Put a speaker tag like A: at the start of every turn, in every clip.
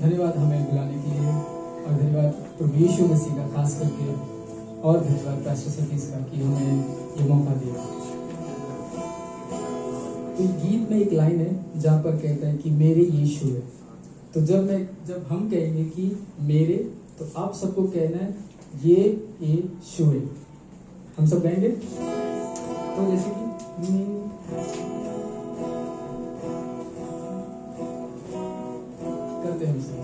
A: धन्यवाद हमें बुलाने के लिए, और धन्यवाद प्रभु यीशु मसीह का खास करके, और धन्यवाद पास्टर सतीश का कि हमें ये मौका दिया। तो गीत में एक लाइन है जहाँ पर कहता है कि मेरे यीशु है। तो जब हम कहेंगे कि मेरे, तो आप सबको कहना है ये यीशु है। हम सब गाएंगे। तो जैसे कि करते हैं हम सब।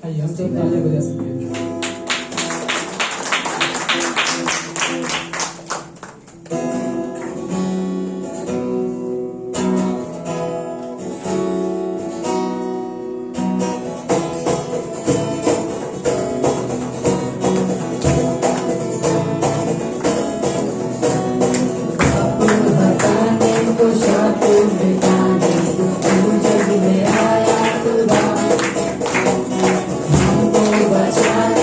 A: हम सब तालियां बजा सकते हैं।
B: बचा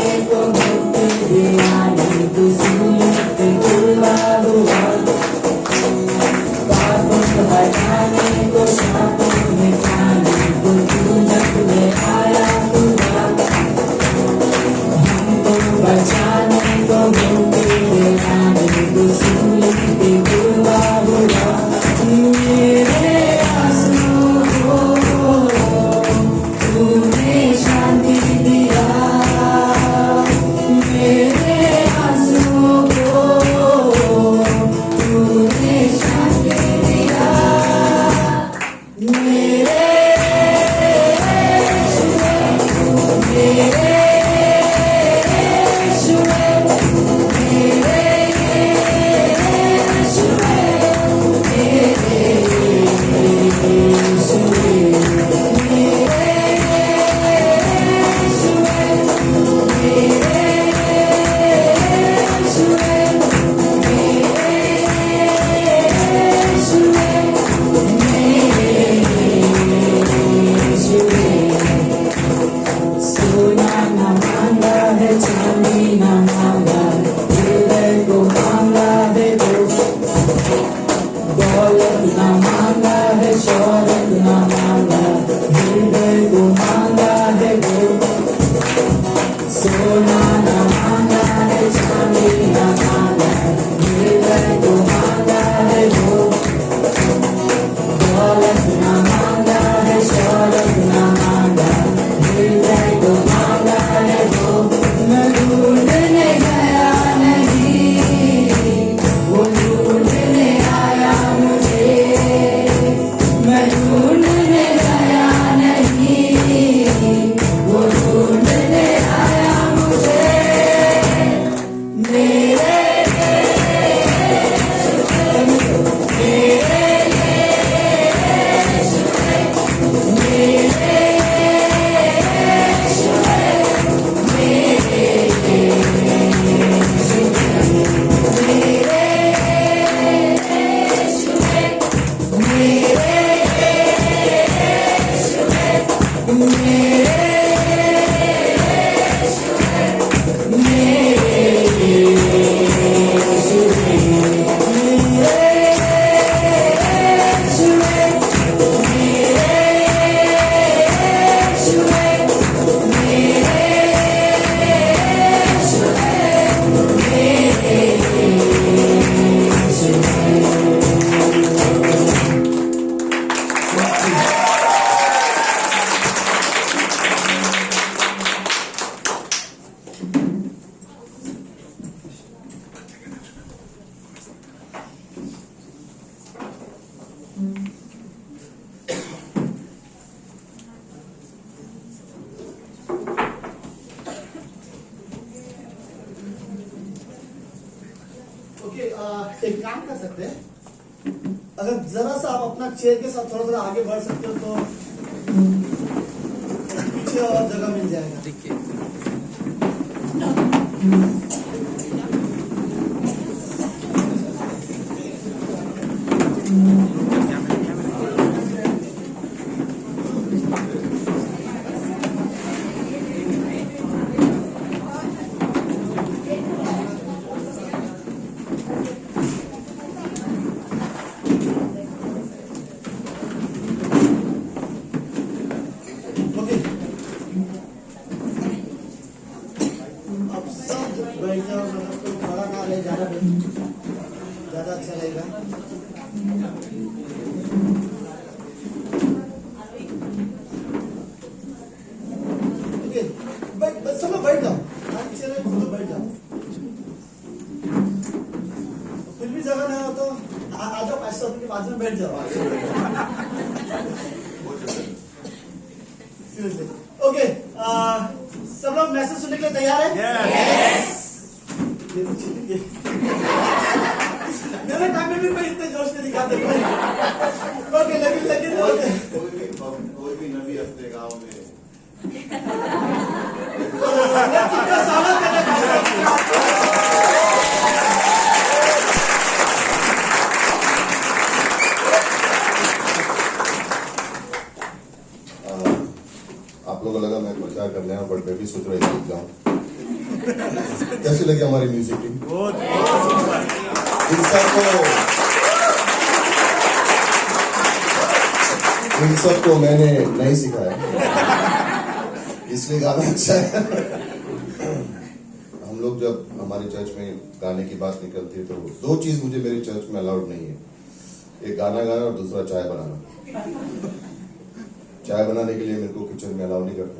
B: एक काम कर सकते हैं, अगर जरा सा आप अपना चेयर के साथ थोड़ा थोड़ा आगे बढ़ सकते हो तो पीछे और जगह मिल जाएगा। ओके, अब सब बैठ जाओ, मतलब कोई खड़ा ना रहे, ज्यादा अच्छा रहेगा। ओके, बस सब लोग बैठ जाओ, चेयर में सब लोग बैठ जाओ। कुछ भी जगह नहीं हो तो आ जाओ, पास्टर के बाजू में बैठ जाओ। ओके, सब लोग मैसेज सुनने के लिए तैयार है? यस। मेरे टाइम में भी मैं इतने जोश में दिखाते थे। ओके, लेकिन
C: कोई भी नबी अपने गांव में
B: स्वागत करने
C: आप लोगों को लगा मैं प्रचार करने आया, बट मैं भी सोच रहा हूँ जाऊँ। कैसी लगी हमारी म्यूजिक टीम? इन सबको मैंने नहीं सिखाया, इसलिए गाना अच्छा है। हम लोग जब हमारे चर्च में गाने की बात निकलती है तो दो चीज मुझे मेरे चर्च में अलाउड नहीं है, एक गाना गाना और दूसरा चाय बनाना। चाय बनाने के लिए मेरे को किचन में अलाउ नहीं करते,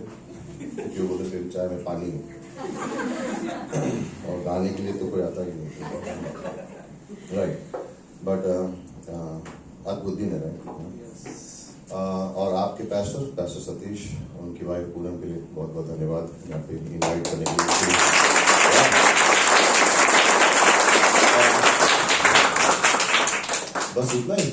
C: क्योंकि वो बोलते चाय में पानी है, और गाने के लिए तो कोई आता ही नहीं। राइट, बट अद्भुत दिन है, राइट। और आपके पास्टर सतीश, उनकी वाइफ पूनम के लिए बहुत बहुत धन्यवाद यहाँ पे इनवाइट करने के लिए। बस इतना ही।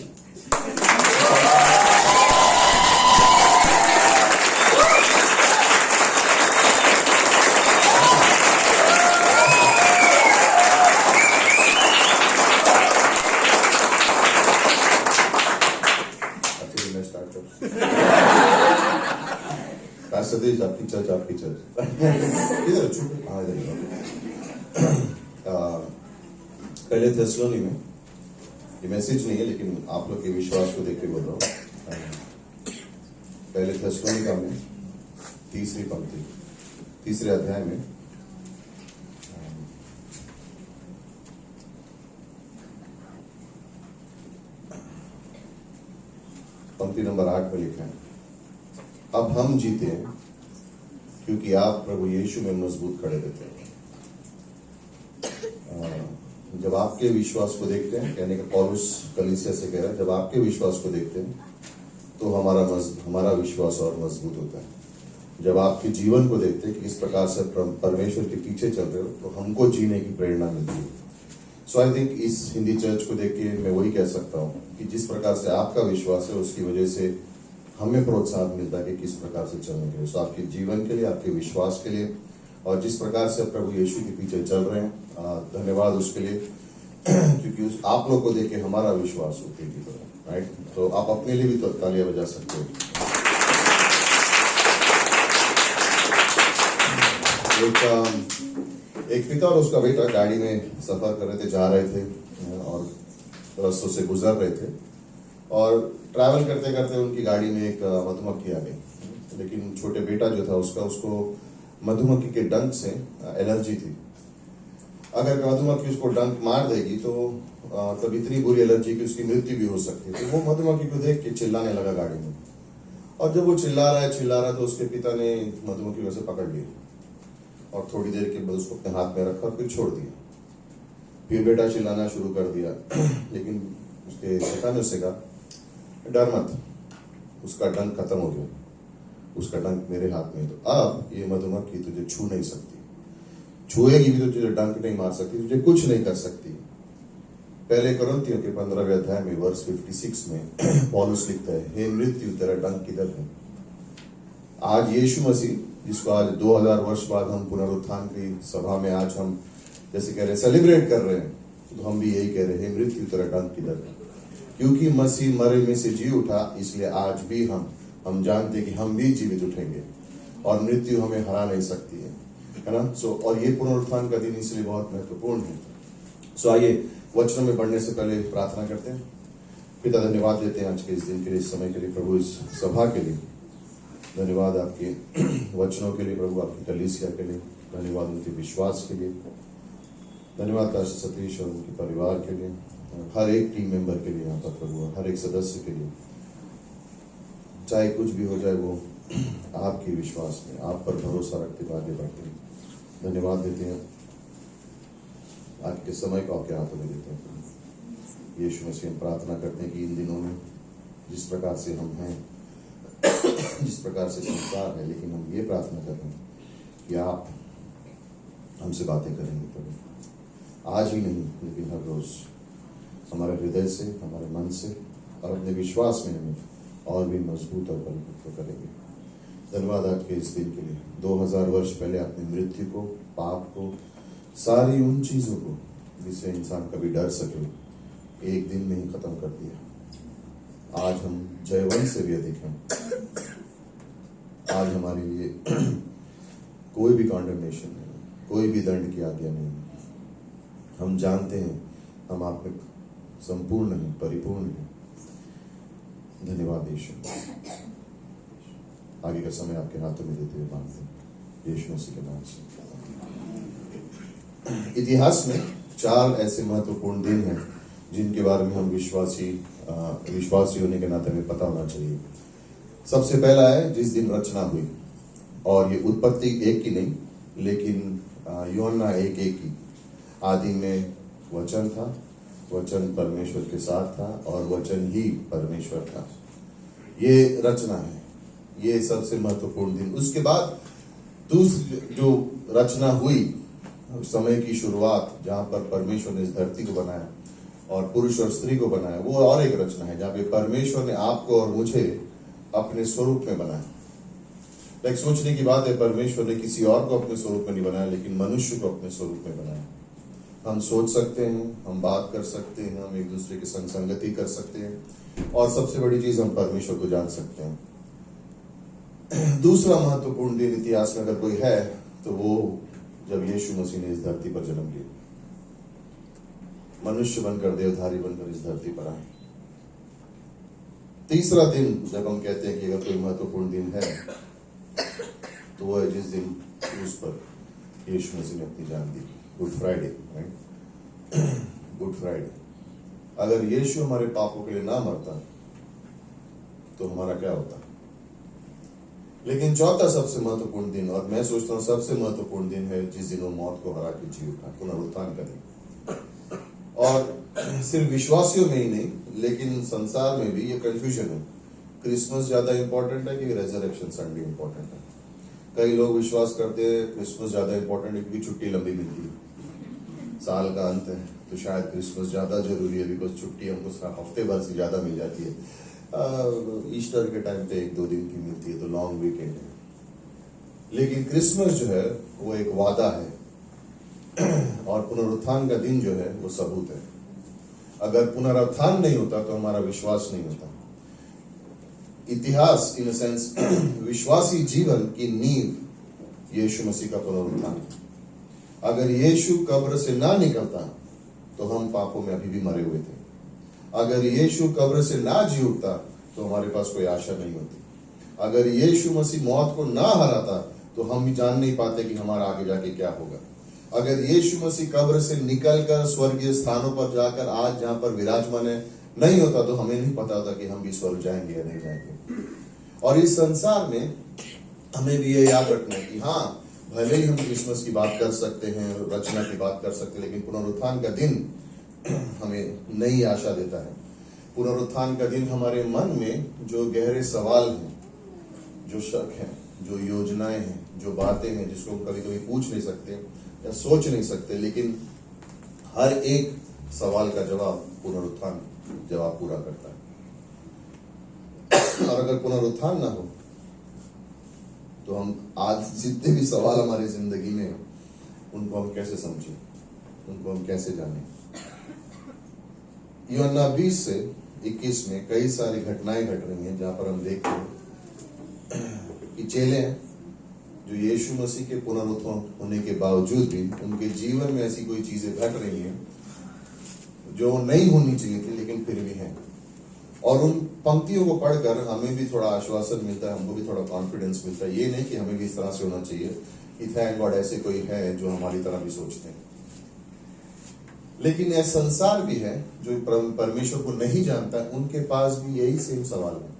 C: सतीश, आपकी चर्च इधर छूट, हाँ इधर। पहले थेसलोनी में, ये मैसेज नहीं है लेकिन आप लोग के विश्वास को देख के बोल रहा हूँ। पहले थेसलोनिका में तीसरी पंक्ति, तीसरे अध्याय में पंक्ति नंबर 8 पर लिखा है, अब हम जीते हैं क्योंकि आप प्रभु यीशु में मजबूत खड़े रहते हैं। जब आपके विश्वास को देखते हैं, कहने का पौलुस कलीसिया से कह रहा है, जब आपके विश्वास को देखते हैं तो हमारा विश्वास और मजबूत होता है। जब आपके जीवन को देखते हैं कि किस प्रकार से परमेश्वर के पीछे चल रहे हो, तो हमको जीने की प्रेरणा मिलती है। सो आई थिंक इस हिंदी चर्च को देख के मैं वही कह सकता हूँ कि जिस प्रकार से आपका विश्वास है, उसकी वजह से हमें प्रोत्साहन मिलता है कि किस प्रकार से चलने के लिए। सो आपके जीवन के लिए, आपके विश्वास के लिए, और जिस प्रकार से प्रभु यीशु के पीछे चल रहे हैं, धन्यवाद उसके लिए। क्योंकि आप लोग को देख के हमारा विश्वास होती है, राइट। तो आप अपने लिए भी तो तालियां बजा सकते हो। एक पिता और उसका बेटा गाड़ी में सफर कर रहे थे, जा रहे थे और रास्तों से गुजर रहे थे, और ट्रैवल करते करते उनकी गाड़ी में एक मधुमक्खी आ गई। लेकिन छोटे बेटा जो था उसको मधुमक्खी के डंक से एलर्जी थी। अगर मधुमक्खी उसको डंक मार देगी तो तब इतनी बुरी एलर्जी कि उसकी मृत्यु भी हो सकती है। तो वो मधुमक्खी को देख के चिल्लाने लगा गाड़ी में, और जब वो चिल्ला रहा है तो उसके पिता ने मधुमक्खी को ऐसे पकड़ ली और थोड़ी देर के बाद उसको अपने हाथ में रखा और फिर छोड़ दिया। फिर बेटा चिल्लाना शुरू कर दिया, लेकिन उसके पिता ने उससे कहा, डर मत, उसका डंक खत्म हो गया, उसका डंक मेरे हाथ में। तो अब ये मधुमक्खी तुझे छू नहीं सकती, छुएगी भी तो तुझे डंक नहीं मार सकती, तुझे कुछ नहीं कर सकती। पहले कुरिन्थियों के 15वें अध्याय में वर्ष 56 में पौलुस लिखता है, हे मृत्यु तेरा डंक किधर है। आज यीशु मसीह, जिसको आज 2000 वर्ष बाद हम पुनरुत्थान की सभा में आज हम जैसे कह रहे हैं सेलिब्रेट कर रहे हैं, तो हम भी यही कह रहे हैं, हे मृत्यु तेरा डंक किधर है। क्योंकि मसीह मरे में से जी उठा, इसलिए आज भी हम जानते कि हम भी जीवित उठेंगे और मृत्यु हमें हरा नहीं सकती है ना। सो और ये पुनरुत्थान का दिन इसलिए बहुत महत्वपूर्ण है। सो आइए वचनों में बढ़ने से पहले प्रार्थना करते हैं। पिता, धन्यवाद देते हैं आज के इस दिन के लिए, इस समय के लिए प्रभु, इस सभा के लिए धन्यवाद, आपके वचनों के लिए प्रभु, आपकी कलीसिया के लिए धन्यवाद, उनके विश्वास के लिए धन्यवाद, पास्टर सतीश और उनके परिवार के लिए, हर एक टीम मेंबर के लिए यहाँ पर प्रभु, हर एक सदस्य के लिए, चाहे कुछ भी हो जाए वो आपके विश्वास में, आप पर भरोसा रखते हुए आगे बढ़ते हैं। धन्यवाद देते हैं, आज के समय को आपके हाथों में देते हैं। यीशु मसीह हम प्रार्थना करते हैं कि इन दिनों में जिस प्रकार से हम हैं, जिस प्रकार से संसार है, लेकिन हम ये प्रार्थना कर रहे हैं कि आप हमसे बातें करेंगे प्रभु, आज ही नहीं लेकिन हर रोज हमारे हृदय से, हमारे मन से और अपने विश्वास में हमें और भी मजबूत और परिपक्व करेंगे। धन्यवाद आज के इस दिन के लिए। 2000 वर्ष पहले आपने मृत्यु को, पाप को, सारी उन चीजों को जिससे इंसान कभी डर सके, एक दिन में ही खत्म कर दिया। आज हम जयवंत से भी अधिक हैं। आज हमारे लिए कोई भी कॉन्डेमनेशन नहीं, कोई भी दंड की आज्ञा नहीं। हम जानते हैं हम आप में संपूर्ण हैं, परिपूर्ण हैं। धन्यवाद यीशु। आगे का समय आपके हाथों में देते हुए मांगते हैं यीशु मसीह के नाम से। इतिहास में 4 ऐसे महत्वपूर्ण दिन हैं जिनके बारे में हम विश्वासी होने के नाते में पता होना चाहिए। सबसे पहला है जिस दिन रचना हुई, और ये उत्पत्ति 1 की नहीं लेकिन यूहन्ना 1:1 की। आदि में वचन था, वचन परमेश्वर के साथ था और वचन ही परमेश्वर था। ये रचना है, ये सबसे महत्वपूर्ण दिन। उसके बाद दूसरी जो रचना हुई, समय की शुरुआत, जहां पर परमेश्वर ने इस धरती को बनाया और पुरुष और स्त्री को बनाया, वो और एक रचना है जहां पे परमेश्वर ने आपको और मुझे अपने स्वरूप में बनाया। लाइक सोचने की बात है, परमेश्वर ने किसी और को अपने स्वरूप में नहीं बनाया लेकिन मनुष्य को अपने स्वरूप में बनाया। हम सोच सकते हैं, हम बात कर सकते हैं, हम एक दूसरे की संगति कर सकते हैं और सबसे बड़ी चीज हम परमेश्वर को जान सकते हैं। दूसरा महत्वपूर्ण दिन इतिहास में अगर कोई है तो वो जब यीशु मसीह ने इस धरती पर जन्म लिया, मनुष्य बनकर, देवधारी बनकर इस धरती पर आए। तीसरा दिन जब हम कहते हैं कि अगर कोई महत्वपूर्ण दिन है तो वो है जिस दिन क्रूस पर यीशु मसीह ने अपनी जान दी, Good Friday, right? Good Friday. अगर यीशु हमारे पापों के लिए ना मरता तो हमारा क्या होता? लेकिन चौथा सबसे महत्वपूर्ण दिन, और मैं सोचता हूं सबसे महत्वपूर्ण दिन है जिस दिन वो मौत को हरा के जी उठा, पुनरुत्थान का दिन। और सिर्फ विश्वासियों में ही नहीं लेकिन संसार में भी ये कंफ्यूजन है, क्रिसमस ज्यादा इंपॉर्टेंट है कि रेजरेक्शन संडे इंपॉर्टेंट है। कई लोग विश्वास करते हैं क्रिसमस ज्यादा इंपॉर्टेंट है क्योंकि छुट्टी लंबी मिलती है, साल का अंत है तो शायद क्रिसमस ज्यादा जरूरी है बिकॉज छुट्टी हमको हफ्ते भर से ज्यादा मिल जाती है। ईस्टर के टाइम पे 1-2 दिन की मिलती है तो लॉन्ग वीकेंड है। लेकिन क्रिसमस जो है वो एक वादा है और पुनरुत्थान का दिन जो है वो सबूत है। अगर पुनरुत्थान नहीं होता तो हमारा विश्वास नहीं होता। इतिहास इन सेंस विश्वासी जीवन की नींव यीशु मसीह का पुनरुत्थान। अगर यीशु कब्र से ना निकलता तो हम पापों में अभी भी मरे हुए थे। अगर यीशु कब्र से ना जी उठता तो हमारे पास कोई आशा नहीं होती। अगर यीशु मसीह मौत को ना हराता तो हम भी जान नहीं पाते कि हमारा आगे जाके क्या होगा। अगर यीशु मसीह कब्र से निकलकर स्वर्गीय स्थानों पर जाकर आज जहां पर विराजमान है नहीं होता तो हमें नहीं पता होता कि हम भी स्वर्ग जाएंगे या नहीं जाएंगे। और इस संसार में हमें भी ये याद रखना है कि हाँ, भले ही हम क्रिसमस की बात कर सकते हैं, रचना की बात कर सकते हैं, लेकिन पुनरुत्थान का दिन हमें नई आशा देता है। पुनरुत्थान का दिन हमारे मन में जो गहरे सवाल हैं, जो शक हैं, जो योजनाएं हैं, जो बातें हैं जिसको हम कभी कभी पूछ नहीं सकते या सोच नहीं सकते, लेकिन हर एक सवाल का जवाब पुनरुत्थान जवाब पूरा करता है। और अगर पुनरुत्थान ना हो तो हम आज जितने भी सवाल हमारी जिंदगी में हैं, उनको हम कैसे समझें, उनको हम कैसे जानें। यूहन्ना 20 से 21 में कई सारी घटनाएं घट रही हैं जहां पर हम देखते हैं कि चेले हैं जो यीशु मसीह के पुनरुत्थान होने के बावजूद भी उनके जीवन में ऐसी कोई चीजें घट रही हैं जो नहीं होनी चाहिए थी, लेकिन फिर भी हैं। और उन पंक्तियों को पढ़कर हमें भी थोड़ा आश्वासन मिलता है, हमको भी थोड़ा कॉन्फिडेंस मिलता है। ये नहीं कि हमें भी इस तरह से होना चाहिए कि थैंक गॉड ऐसे कोई है जो हमारी तरह भी सोचते हैं। लेकिन यह संसार भी है जो परमेश्वर को नहीं जानता है, उनके पास भी यही सेम सवाल है।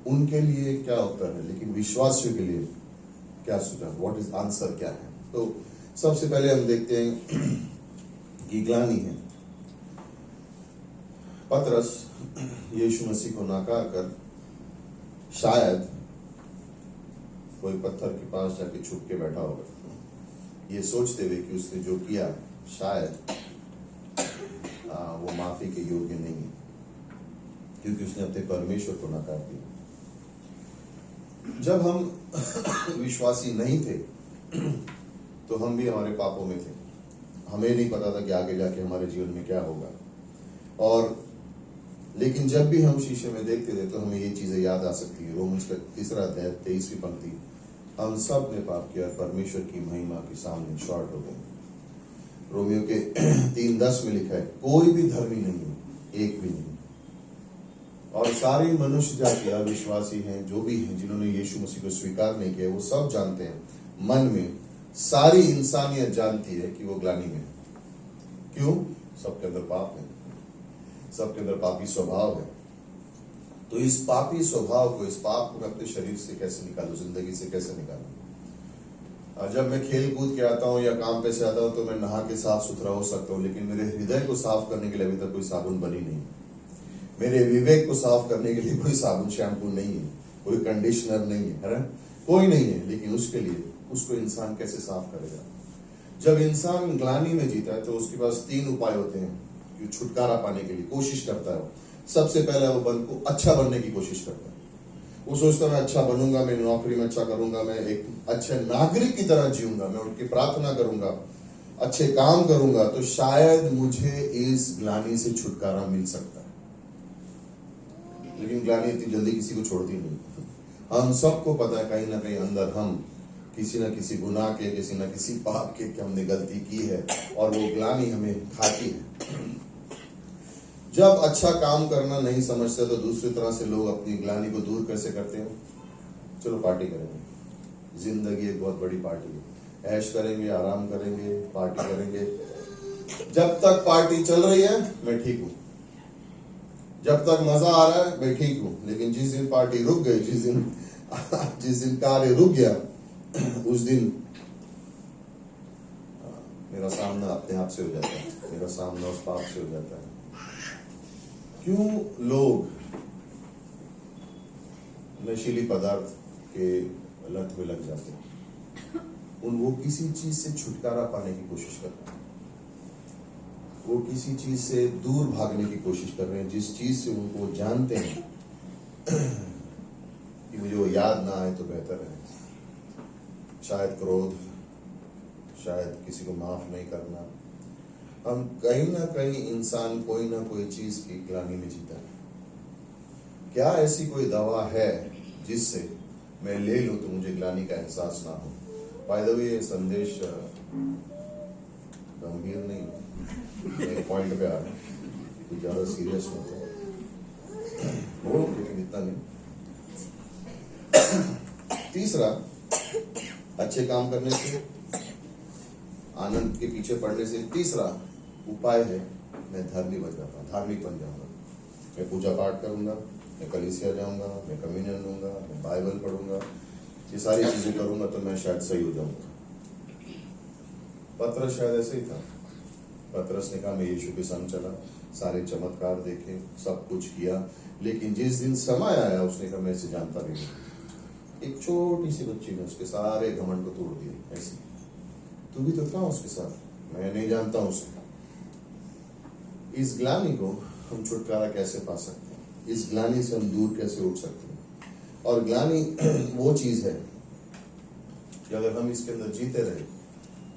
C: उनके लिए क्या उत्तर है, लेकिन विश्वासियों के लिए क्या सुझाव, व्हाट इज आंसर क्या है। तो सबसे पहले हम देखते हैं कि ग्लानि है। पतरस यीशु मसीह को नकार कर शायद कोई पत्थर के पास जाके छुप के बैठा होगा, ये सोचते हुए कि उसने जो किया शायद वो माफी के योग्य नहीं है, क्योंकि उसने अपने परमेश्वर को नकार दिया। जब हम विश्वासी नहीं थे तो हम भी हमारे पापों में थे, हमें नहीं पता था कि आगे जाके हमारे जीवन में क्या होगा। और लेकिन जब भी हम शीशे में देखते थे तो हमें ये चीजें याद आ सकती है। रोमन्स का 3 अध्याय 23वीं पंक्ति, हम सब ने पाप किया, परमेश्वर की महिमा के सामने शॉर्ट हो गए। रोमियो के 3:10 में लिखा है, कोई भी धर्मी नहीं है, एक भी नहीं। और सारी मनुष्य जाति अविश्वासी हैं, जो भी हैं जिन्होंने यीशु मसीह को स्वीकार नहीं किया, वो सब जानते हैं, मन में सारी इंसानियत जानती है कि वो ग्लानि में है। क्यों? सबके अंदर पाप है, सबके अंदर पापी स्वभाव है। तो इस पापी स्वभाव को, इस पाप को मैं अपने शरीर से कैसे निकालूं, जिंदगी से कैसे निकालूं। जब मैं खेल कूद के आता हूँ या काम पे से आता हूँ तो मैं नहा के साफ सुथरा हो सकता हूँ, लेकिन मेरे हृदय को साफ करने के लिए अभी तक कोई साबुन बनी नहीं। मेरे विवेक को साफ करने के लिए कोई साबुन शैम्पू नहीं है, कोई कंडीशनर नहीं है ना, कोई नहीं है। लेकिन उसके लिए उसको इंसान कैसे साफ करेगा। जब इंसान ग्लानि में जीता है तो उसके पास 3 उपाय होते हैं कि छुटकारा पाने के लिए कोशिश करता है। सबसे पहले वो अच्छा बनने की कोशिश करता है। वो सोचता है मैं अच्छा बनूंगा, मैं नौकरी में अच्छा करूंगा, मैं एक अच्छे नागरिक की तरह जीऊंगा, मैं उठ के प्रार्थना करूंगा, अच्छे काम करूंगा, तो शायद मुझे इस ग्लानि से छुटकारा मिल सकता है। लेकिन ग्लानि इतनी जल्दी किसी को छोड़ती नहीं। हम सबको पता है कहीं ना कहीं अंदर हम किसी न किसी गुनाह के, किसी न किसी पाप के कि हमने गलती की है, और वो ग्लानि हमें खाती है। जब अच्छा काम करना नहीं समझते तो दूसरी तरह से लोग अपनी ग्लानि को दूर कैसे करते हैं, चलो पार्टी करेंगे। जिंदगी एक बहुत बड़ी पार्टी है, ऐश करेंगे, आराम करेंगे, पार्टी करेंगे। जब तक पार्टी चल रही है मैं ठीक हूं, जब तक मजा आ रहा है मैं ठीक हूं। लेकिन जिस दिन पार्टी रुक गई, जिस दिन कार्य रुक गया, उस दिन मेरा सामना अपने आप से हो जाता है, मेरा सामना उस पाप से हो जाता है। क्यों लोग नशीली पदार्थ के लत में लग जाते हैं? वो किसी चीज से छुटकारा पाने की कोशिश करते हैं, वो किसी चीज से दूर भागने की कोशिश कर रहे हैं, जिस चीज से उनको जानते हैं कि मुझे वो याद ना आए तो बेहतर है। शायद क्रोध, शायद किसी को माफ नहीं करना। हम कहीं ना कहीं इंसान कोई ना कोई चीज की ग्लानि में जीता है। क्या ऐसी कोई दवा है जिससे मैं ले लूं तो मुझे ग्लानि का एहसास ना हो? बाय द वे ये संदेश गंभीर नहीं है, एक पॉइंट पे आ रहा है, कोई ज्यादा सीरियस नहीं है वो, लेकिन इतना नहीं। तीसरा, अच्छे काम करने से, आनंद के पीछे पड़ने से तीसरा उपाय है मैं धार्मिक बन जाऊंगा। मैं पूजा पाठ करूंगा, मैं कलीसिया जाऊंगा, मैं कम्युनियन लूंगा, मैं बाइबल पढ़ूंगा, ये सारी चीजें करूंगा तो मैं शायद सही हो जाऊंगा। पतरस शायद ऐसे ही था। पतरस ने कहा मैं यीशु के संग चला, सारे चमत्कार देखे, सब कुछ किया, लेकिन जिस दिन समय आया उसने कहा मैं इसे जानता भी नहीं। एक छोटी सी बच्ची ने उसके सारे घमंड को तोड़ दिए। ऐसे तू भी तो था उसके साथ, मैं नहीं जानता हूं उसे। इस ग्लानि को हम छुटकारा कैसे पा सकते हैं, इस ग्लानि से हम दूर कैसे उठ सकते हैं। और ग्लानि वो चीज है कि अगर हम इसके अंदर जीते रहे,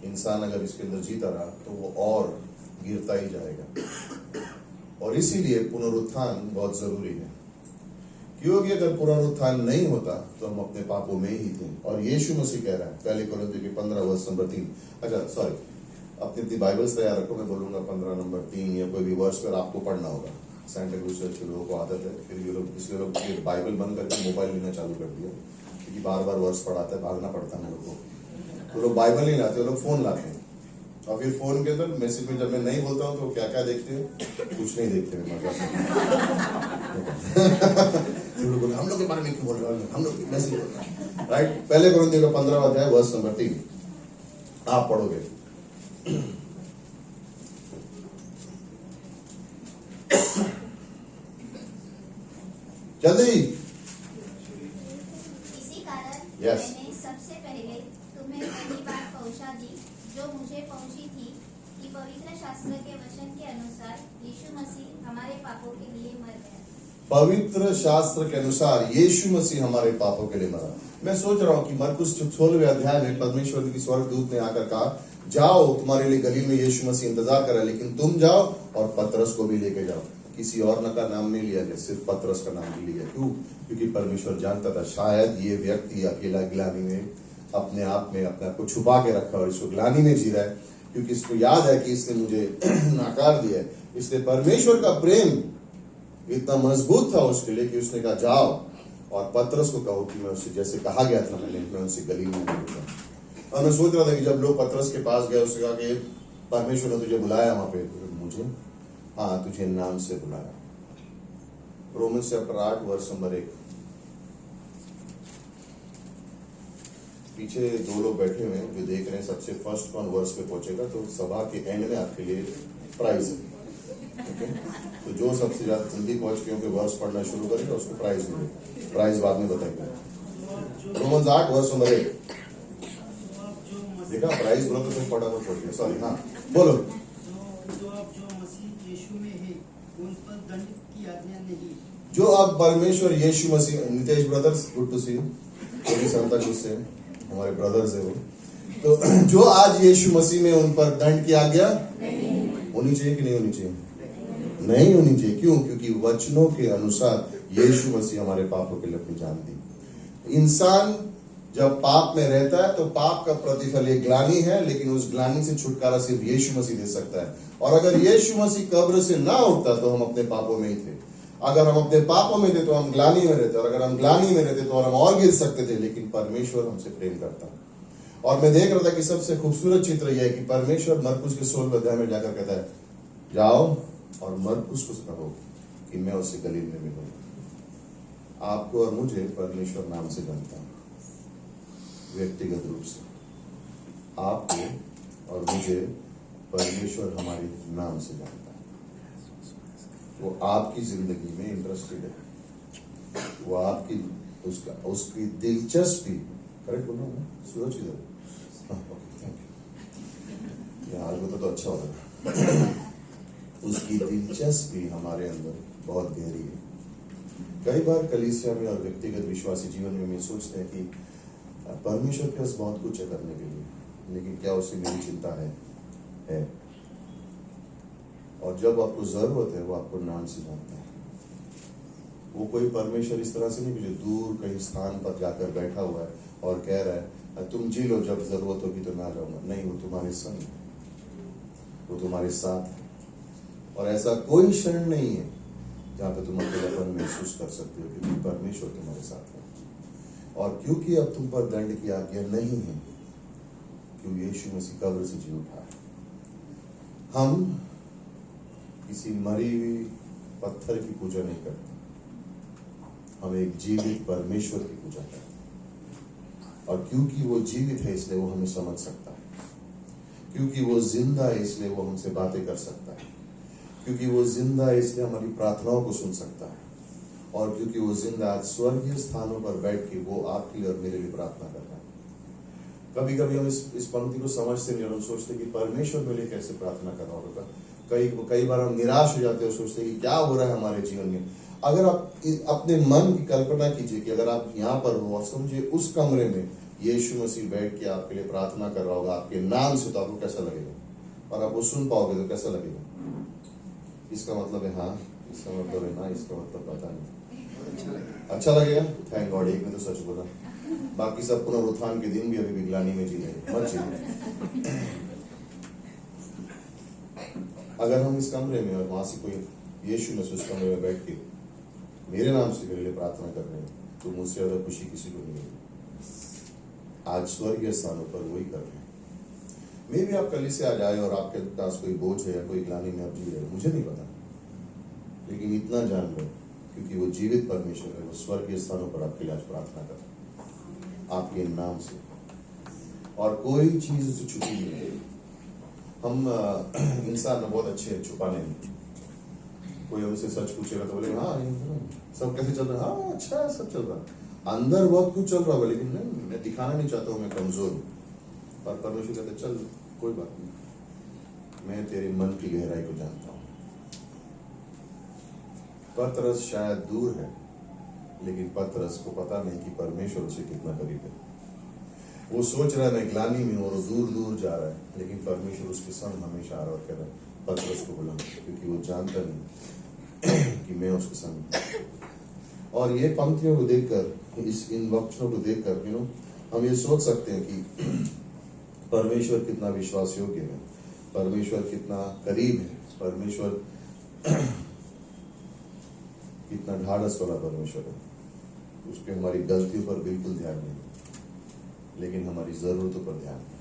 C: इंसान अगर इसके अंदर जीता रहा तो वो और गिरता ही जाएगा। और इसीलिए पुनरुत्थान बहुत जरूरी है, क्योंकि अगर पुनरुत्थान नहीं होता तो हम अपने पापों में ही थे। और यीशु मसीह कह रहा है पहले कोरिन्थियों के 15 वर्ष नंबर 3, अच्छा सॉरी, अपनी बाइबल्स तैयार रखो, मैं बोलूंगा 15 नंबर 3 या कोई भी वर्ष पर आपको पढ़ना होगा। सेंटा क्रूज चर्च के लोगों को आदत है, फिर ये लोग इसलिए लोग बाइबल बंद करके मोबाइल लेना चालू कर दिया, क्योंकि बार बार वर्ष पढ़ाता है, भागना पड़ता है लोगों को। तो लोग बाइबल नहीं लाते, लोग फोन लाते हैं। और फिर फोन के अंदर मैसेज में जब मैं नहीं बोलता हूँ तो क्या क्या देखते हैं, कुछ नहीं देखते हैं, मतलब हम लोग के बारे में क्यों बोल रहे हैं, हम लोग मैसेज बोल रहे हैं, राइट। पहले कोरिन्थियों का 15 अध्याय वर्ष नंबर 3 आप पढ़ोगे। जल्दी।
D: इसी कारण
C: Yes.
D: मैंने सबसे पहले तुम्हें पहली बात पहुंचा दी जो मुझे पहुंची थी कि पवित्र शास्त्र के वचन के अनुसार यीशु मसीह हमारे पापों के लिए मर गया।
C: पवित्र शास्त्र के अनुसार यीशु मसीह हमारे पापों के लिए मरा। मैं सोच रहा हूँ कि मरकुस 16वें अध्याय में परमेश्वर की स्वर्गदूत ने आकर कहा, जाओ तुम्हारे लिए गलील में यीशु मसीह इंतजार कर रहा है, लेकिन तुम जाओ और पतरस को भी लेके जाओ। किसी और का नाम नहीं लिया गया, सिर्फ पतरस का नाम भी लिया। क्यों? क्योंकि परमेश्वर जानता था शायद ये व्यक्ति अकेला ग्लानि में अपने आप को छुपा के रखा और इसको ग्लानि में जी रहा है, क्योंकि इसको याद है कि इसने मुझे नकार दिया है। इसलिए परमेश्वर का प्रेम इतना मजबूत था उसके लिए कि उसने कहा जाओ और पतरस को कहो कि मैं उससे जैसे कहा गया था मैं उनसे गलील में मिलूंगा। और मैं सोच रहा था कि जब लोग पतरस के पास गए, उसने कहा कि परमेश्वर ने तुझे बुलाया वहां पे। मुझे? हाँ, तुझे नाम से बुलाया। रोमन्स चैप्टर 8 वर्ष नंबर 1। पीछे 2 लोग बैठे हुए हैं जो देख रहे हैं, सबसे फर्स्ट कौन वर्ष पे पहुंचेगा तो सभा के एंड में आपके लिए प्राइज है। ओके, तो जो सबसे ज्यादा जल्दी पहुंच के उनके वर्ष पढ़ना शुरू करेगा उसको प्राइज मिलेगा। प्राइज बाद में बताएंगे। रोमन्स 8 वर्ष नंबर 1 देखा, प्राइज बोला तो पढ़ा तो छोड़ दिया, सॉरी। हाँ बोलो। जो अब परमेश्वर यीशु मसीह, Nitesh brothers, good to see you, Santa Cruz से हमारे ब्रदर्स है वो। तो जो आज यीशु मसीह में उन पर दंड की आज्ञा होनी चाहिए कि नहीं होनी चाहिए? नहीं होनी चाहिए। क्यों? क्योंकि वचनों के अनुसार यीशु मसीह हमारे पापों के लिए अपनी जान दी। इंसान जब पाप में रहता है तो पाप का प्रतिफल एक ग्लानि है, लेकिन उस ग्लानि से छुटकारा सिर्फ यीशु मसीह दे सकता है। और अगर यीशु मसीह कब्र से ना उठता तो हम अपने पापों में ही थे। अगर हम अपने पापों में थे तो हम ग्लानि में रहते, और अगर हम ग्लानि में रहते तो हम और गिर सकते थे। लेकिन परमेश्वर हमसे प्रेम करता है। और मैं देख रहा था कि सबसे खूबसूरत चित्र यह है कि परमेश्वर मरकुस के 16वें अध्याय में जाकर कहता है, जाओ और मरकुस को कहो कि मैं उससे गलील में मिलूंगा। आपको और मुझे परमेश्वर नाम से जानता है, व्यक्तिगत रूप से। आपको और मुझे परमेश्वर हमारे नाम से जानता है। वो आपकी जिंदगी में इंटरेस्टेड है, वो आपकी उसकी दिलचस्पी, करेक्ट बोल रहा हूँ सूरज इधर, थैंक यू, आज बता तो अच्छा होगा। उसकी दिलचस्पी हमारे अंदर बहुत गहरी है। कई बार कलीसिया में और व्यक्तिगत विश्वासी जीवन में हम सोचते हैं कि परमेश्वर के पास बहुत कुछ है करने के लिए, लेकिन क्या उसे मेरी चिंता है? और जब आपको जरूरत है वो आपको नाम से जानता है। वो कोई परमेश्वर इस तरह से नहीं कि जो दूर कहीं स्थान पर जाकर बैठा हुआ है और कह रहा है तुम जी लो, जब जरूरत होगी तो मैं आ जाऊंगा। नहीं, वो तुम्हारे संग है, वो तुम्हारे साथ है। और ऐसा कोई क्षण नहीं है जहां पे तुम अकेलापन महसूस कर सकते हो, क्योंकि परमेश्वर तुम्हारे साथ है। और क्योंकि अब तुम पर दंड की आज्ञा नहीं है, क्योंकि यीशु मसीह कब्र से जी उठा है, हम किसी मरी हुई पत्थर की पूजा नहीं करते, हम एक जीवित परमेश्वर की पूजा करते हैं। और क्योंकि वो जीवित है इसलिए वो हमें समझ सकता है, क्योंकि वो जिंदा है इसलिए वो हमसे बातें कर सकता है, क्योंकि वो जिंदा है इसलिए हमारी प्रार्थनाओं को सुन सकता है, और क्योंकि वो जिंदा आज स्वर्गीय स्थानों पर बैठ के वो आपके लिए और मेरे लिए प्रार्थना कर रहा है। कभी कभी हम इस पंक्ति को समझते नहीं और हम सोचते कि परमेश्वर मेरे लिए कैसे प्रार्थना कर रहा होगा। कई बार हम निराश हो जाते हैं, सोचते हैं कि क्या हो रहा है हमारे जीवन में। अगर आप अपने मन की कल्पना कीजिए कि अगर आप यहाँ पर हो और समझिए उस कमरे में यीशु मसीह बैठ के आपके लिए प्रार्थना कर रहा होगा आपके नाम से, तो आपको कैसा लगेगा? और आप वो सुन पाओगे तो कैसा लगेगा? इसका मतलब है हाँ, इसका मतलब है ना, इसका मतलब पता नहीं। अच्छा लगेगा? थैंक गॉड, एक ने तो सच बोला। बाकी सब पुनरुत्थान के दिन भी अभी भी ग्लानि में जी रहे, मत जी। अगर हम इस कमरे में और वहां से कोई यीशु मसीह उस कमरे में बैठ के मेरे नाम से मेरे लिए प्रार्थना कर रहे हैं, तो मुझसे ज्यादा खुशी किसी को नहीं है। आज स्वर्गीय स्थानों पर वही कर रहे हैं। मे भी आप कल से आ जाए और आपके पास कोई बोझ है या कोई ग्लानि में आप जी रहे हो, मुझे नहीं पता, लेकिन इतना जान लो क्योंकि वो जीवित परमेश्वर है, वो स्वर्गीय स्थानों पर आपके लिए आज प्रार्थना कर रहे हैं आपके नाम से, और कोई चीज उसे छुपी नहीं है। हम इंसान बहुत अच्छे हैं छुपाने में। कोई हमसे सच पूछेगा तो बोले हाँ सब कैसे चल रहा है, हाँ अच्छा है सब चल रहा है, अंदर बहुत कुछ चल रहा है, लेकिन नहीं, मैं दिखाना नहीं चाहता हूँ मैं कमजोर हूँ। पर परमेश्वर कहते चल कोई बात नहीं, मैं तेरे मन की गहराई को जानता हूँ। पतरस शायद दूर है, लेकिन पतरस को पता नहीं कि परमेश्वर उसे कितना करीब है। वो सोच रहा है मैं ग्लानि में और दूर दूर जा रहा है, लेकिन परमेश्वर उसके संग हमेशा आ रहा और कह रहा है पतरस को बुला, क्योंकि वो जानता नहीं कि मैं उसके संग हूं। और ये पंक्तियों को देखकर, इन वचनों को देखकर हम ये सोच सकते हैं कि परमेश्वर कितना विश्वास योग्य है, परमेश्वर कितना करीब है, परमेश्वर कितना ढाढ़स वाला परमेश्वर है। उसके हमारी गलतियों पर बिल्कुल ध्यान नहीं, लेकिन हमारी जरूरतों पर ध्यान है।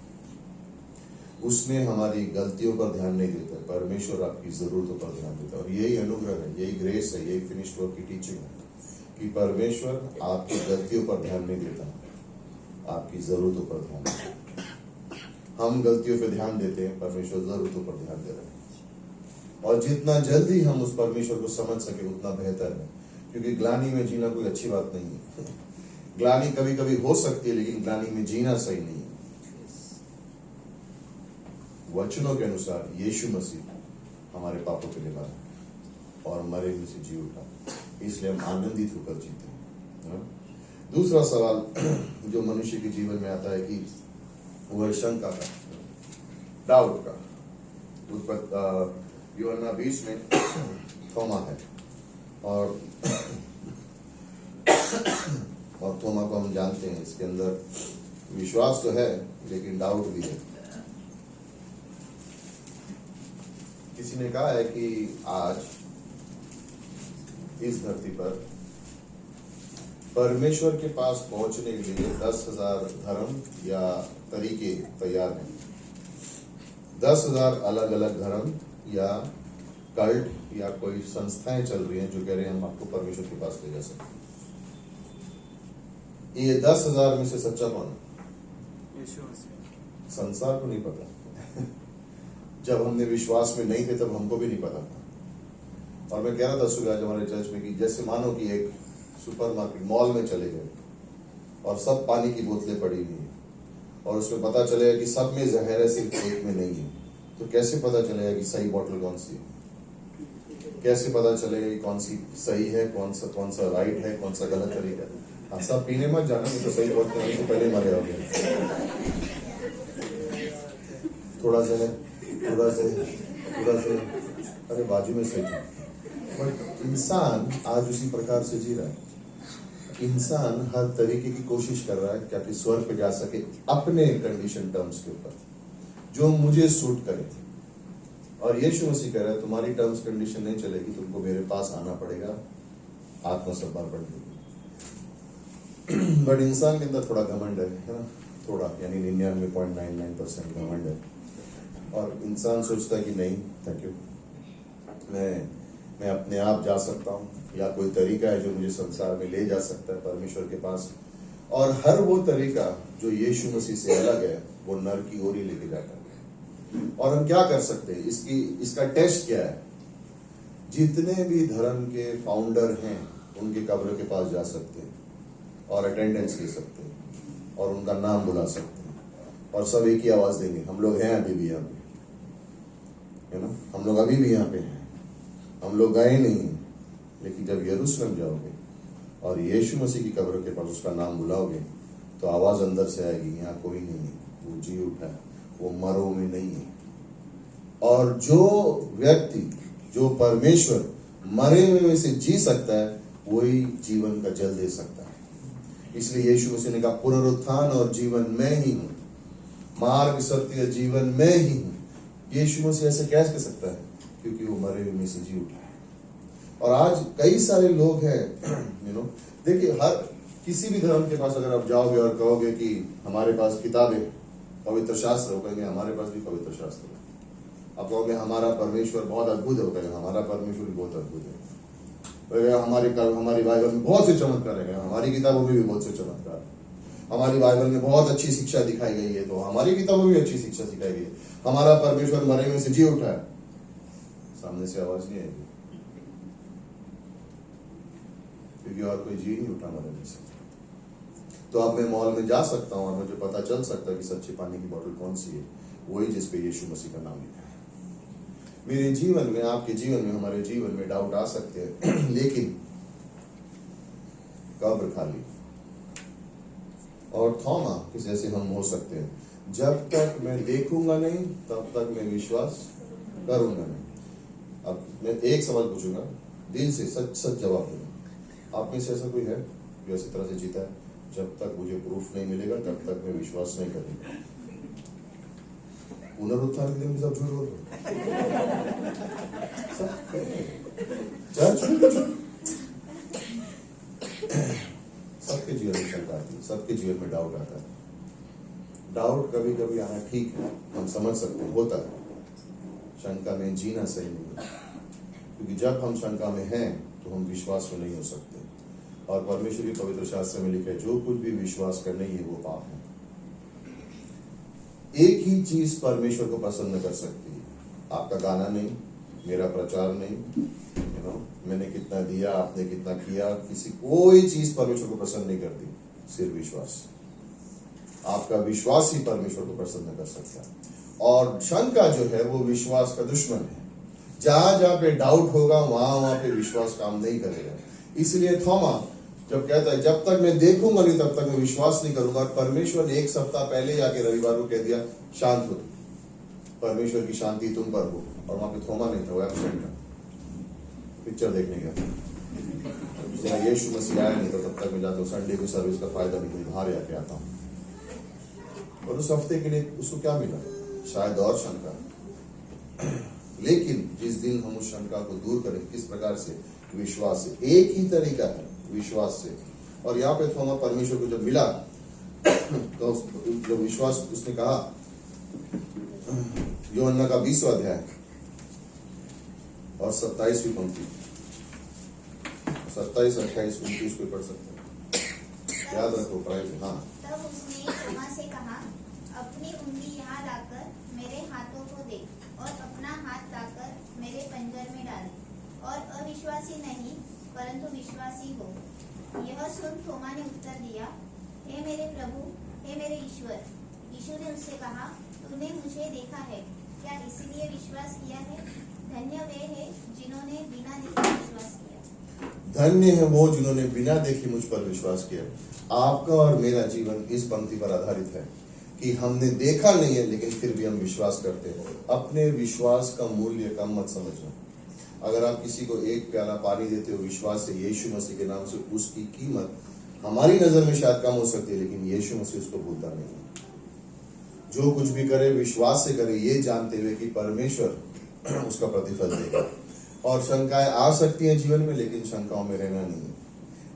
C: उसने हमारी गलतियों पर ध्यान नहीं देता, परमेश्वर आपकी जरूरतों पर ध्यान देता है। और यही अनुग्रह है, यही ग्रेस है, यही फिनिश्ड वर्क की टीचिंग है कि परमेश्वर आपकी गलतियों पर ध्यान नहीं देता, आपकी जरूरतों पर ध्यान देता है। हम गलतियों पर ध्यान देते हैं, परमेश्वर जरूरतों पर ध्यान दे रहे हैं। और जितना जल्दी हम उस परमेश्वर को समझ सके उतना बेहतर है, क्योंकि ग्लानि में जीना कोई अच्छी बात नहीं है। ग्लानि कभी कभी हो सकती है, लेकिन ग्लानि में जीना सही नहीं है। वचनों के अनुसार यीशु मसीह हमारे पापों के लिए मरा और मरे में से जी उठा, इसलिए हम आनंदित होकर जीते हैं। दूसरा सवाल जो मनुष्य के जीवन में आता है कि वह शंका का, डाउट का। यूहन्ना 20 में थोमा है, और थोमा को हम जानते हैं, इसके अंदर विश्वास तो है लेकिन डाउट भी है। किसी ने कहा है कि आज इस धरती पर परमेश्वर के पास पहुंचने के लिए 10,000 धर्म या तरीके तैयार हैं। 10,000 अलग अलग धर्म या कल्ट या कोई संस्थाएं चल रही हैं जो कह रहे हैं हम आपको परमेश्वर के पास ले जा सकते हैं। ये 10,000 में से सच्चा कौन है? संसार को नहीं पता। जब हमने विश्वास में नहीं थे तब हमको भी नहीं पता था। और मैं कह रहा था सुबह आज हमारे चर्च में कि जैसे मानो कि एक सुपरमार्केट मॉल में चले गए और सब पानी की बोतलें पड़ी हुई हैं और उसमें पता चलेगा कि सब में जहर है, सिर्फ एक में नहीं है, तो कैसे पता चलेगा कि सही बोतल कौन सी है? कैसे पता चलेगा कि कौन सी सही है, कौन सा राइट है, कौन सा गलत तरीका है? हाँ, सब पीने मत जाना, तो सही बोतल से पहले मरे हो गए। थोड़ा सा अरे बाजू में सही है। बट इंसान आज उसी प्रकार से जी रहा है। इंसान हर तरीके की कोशिश कर रहा है क्या कि स्वर्ग पे जा सके अपने कंडीशन टर्म्स के ऊपर, जो मुझे सूट करे। और यीशु मसीह कह रहा है तुम्हारी टर्म्स कंडीशन नहीं चलेगी, तुमको मेरे पास आना पड़ेगा आत्मसमर्पण के लिए। बट इंसान के अंदर थोड़ा घमंड है ना, थोड़ा, यानी 99.99% घमंड है। और इंसान सोचता है कि नहीं थैंक यू, मैं अपने आप जा सकता हूँ, या कोई तरीका है जो मुझे संसार में ले जा सकता है परमेश्वर के पास। और हर वो तरीका जो यीशु मसीह से अलग है वो नर की ओर ही लेके जाता है। और हम क्या कर सकते हैं, इसका टेस्ट क्या है? जितने भी धर्म के फाउंडर हैं उनके कब्र के पास जा सकते हैं और अटेंडेंस ले सकते हैं और उनका नाम बुला सकते हैं और सब एक ही आवाज देंगे, हम लोग हैं अभी भी यहाँ पे। है ना। हम लोग अभी भी यहाँ पे हैं, हम लोग गए नहीं हैं, लेकिन जब यरूशलेम जाओगे और यीशु मसीह की कब्र के पास उसका नाम बुलाओगे तो आवाज अंदर से आएगी, यहाँ कोई नहीं है, वो जी उठा है, वो मरो में नहीं है। और जो व्यक्ति, जो परमेश्वर मरे हुए में से जी सकता है, वही जीवन का जल दे सकता है। इसलिए यीशु मसीह ने कहा पुनरुत्थान और जीवन मैं ही हूं, मार्ग सत्य जीवन मैं ही हूं। यीशु मसीह ऐसे कैसे कह सकता है? क्योंकि वो मरे हुए में से जी उठा है। और आज कई सारे लोग हैं, देखिए, हर किसी भी धर्म के पास अगर आप जाओगे और कहोगे कि हमारे पास किताबें, पवित्र शास्त्र, हो कहेंगे हमारे पास भी पवित्र शास्त्र है। आप कहोगे हमारा परमेश्वर बहुत अद्भुत है, हो कहेंगे हमारा परमेश्वर भी बहुत अद्भुत है। हमारी बाइबल में बहुत से चमत्कार है, हमारी किताबों में भी बहुत से चमत्कार है। हमारी बाइबल में बहुत अच्छी शिक्षा दिखाई गई है, तो हमारी किताबों में भी अच्छी शिक्षा सिखाई गई है। हमारा परमेश्वर मरे में से जी उठा है, सामने से आवाज नहीं आएगी, क्योंकि और कोई जी नहीं उठा मरे में से। तो अब मैं मॉल में जा सकता हूं और मुझे पता चल सकता है कि सच्चे पानी की बोतल कौन सी है, वही जिसपे यीशु मसीह का नाम लिखा है। मेरे जीवन में, आपके जीवन में, हमारे जीवन में डाउट आ सकते हैं, लेकिन कब्र खाली और थोमा किस जैसे हम हो सकते हैं, जब तक मैं देखूंगा नहीं तब तक मैं विश्वास करूंगा नहीं। अब मैं एक सवाल पूछूंगा, दिल से सच सच जवाब दूंगा। आप में से ऐसा कोई है जो ऐसी तरह से जीता है, जब तक मुझे प्रूफ नहीं मिलेगा तब तक मैं विश्वास नहीं करूंगा? पुनरुत्थान के दिन भी सब झूठ बोल सबके जीवन में शंका आती है, सबके जीवन में डाउट आता है। डाउट कभी कभी आना ठीक है, हम समझ सकते हैं, होता है। शंका में जीना सही नहीं है, क्योंकि जब हम शंका में हैं तो हम विश्वास में नहीं हो सकते। और परमेश्वर की पवित्र शास्त्र में लिखा है, जो कुछ भी विश्वास कर नहीं है वो पाप है। एक ही चीज परमेश्वर को पसंद न कर सकती है, आपका गाना नहीं, मेरा प्रचार नहीं, मैंने कितना दिया, आपने कितना किया, किसी कोई चीज परमेश्वर को पसंद नहीं करती, सिर्फ विश्वास। आपका विश्वास ही परमेश्वर को पसंद न कर सकता। और शंका जो है वो विश्वास का दुश्मन है। जहां जहां पे डाउट होगा वहां पे विश्वास काम नहीं करेगा। इसलिए थोमा जब कहता है जब तक मैं देखूंगा नहीं तब तक मैं विश्वास नहीं करूंगा, परमेश्वर ने एक सप्ताह पहले जाके रविवार को कह दिया शांत हो, परमेश्वर की शांति तुम पर हो। और वहां पे थोमा नहीं था, वो एब्सेंट था, पिक्चर देखने गया। यीशु मसीह आया नहीं तो तब तक मैं जाता हूँ, संडे की सर्विस का फायदा नहीं, बाहर आके आता हूँ। और उस हफ्ते के लिए उसको क्या मिला? शायद और शंका। लेकिन जिस दिन हम उस शंका को दूर करें, किस प्रकार से? विश्वास से। एक ही तरीका है, विश्वास से। और यहाँ पे थोमा परमेश्वर को जब मिला तो जो विश्वास उसने कहा, यूहन्ना का 20वां अध्याय और 27वीं पंक्ति, 27, 28, 29 को पढ़ सकते हैं, याद रखो प्राइज। हाँ,
D: तब उसने थोमा से कहा, अपनी उंगली यहाँ लाकर मेरे हाथों को देख और अपना हाथ लाकर मेरे पंजर में डाल, और अविश्वासी नहीं परंतु विश्वासी हो। यह सुन थोमा ने उत्तर दिया, हे मेरे प्रभु, हे मेरे ईश्वर। यीशु ने उससे कहा, तूने मुझे देखा है, क्या इसलिए विश्वास किया है? धन्य वे हैं जिन्होंने बिना देखे विश्वास किया।
C: धन्य है वो जिन्होंने बिना देखे मुझ पर विश्वास किया। आपका और मेरा जीवन इस पंक्ति पर आधारित है कि हमने देखा नहीं है लेकिन फिर भी हम विश्वास करते हैं। अपने विश्वास का मूल्य कम मत समझना। अगर आप किसी को एक प्याला पानी देते हो विश्वास से, यीशु मसीह के नाम से, उसकी कीमत हमारी नजर में शायद कम हो सकती है, लेकिन यीशु मसीह उसको भूलता नहीं है। जो कुछ भी करे विश्वास से करे, ये जानते हुए कि परमेश्वर उसका प्रतिफल देगा। और शंकाएं आ सकती हैं जीवन में, लेकिन शंकाओं में रहना नहीं है।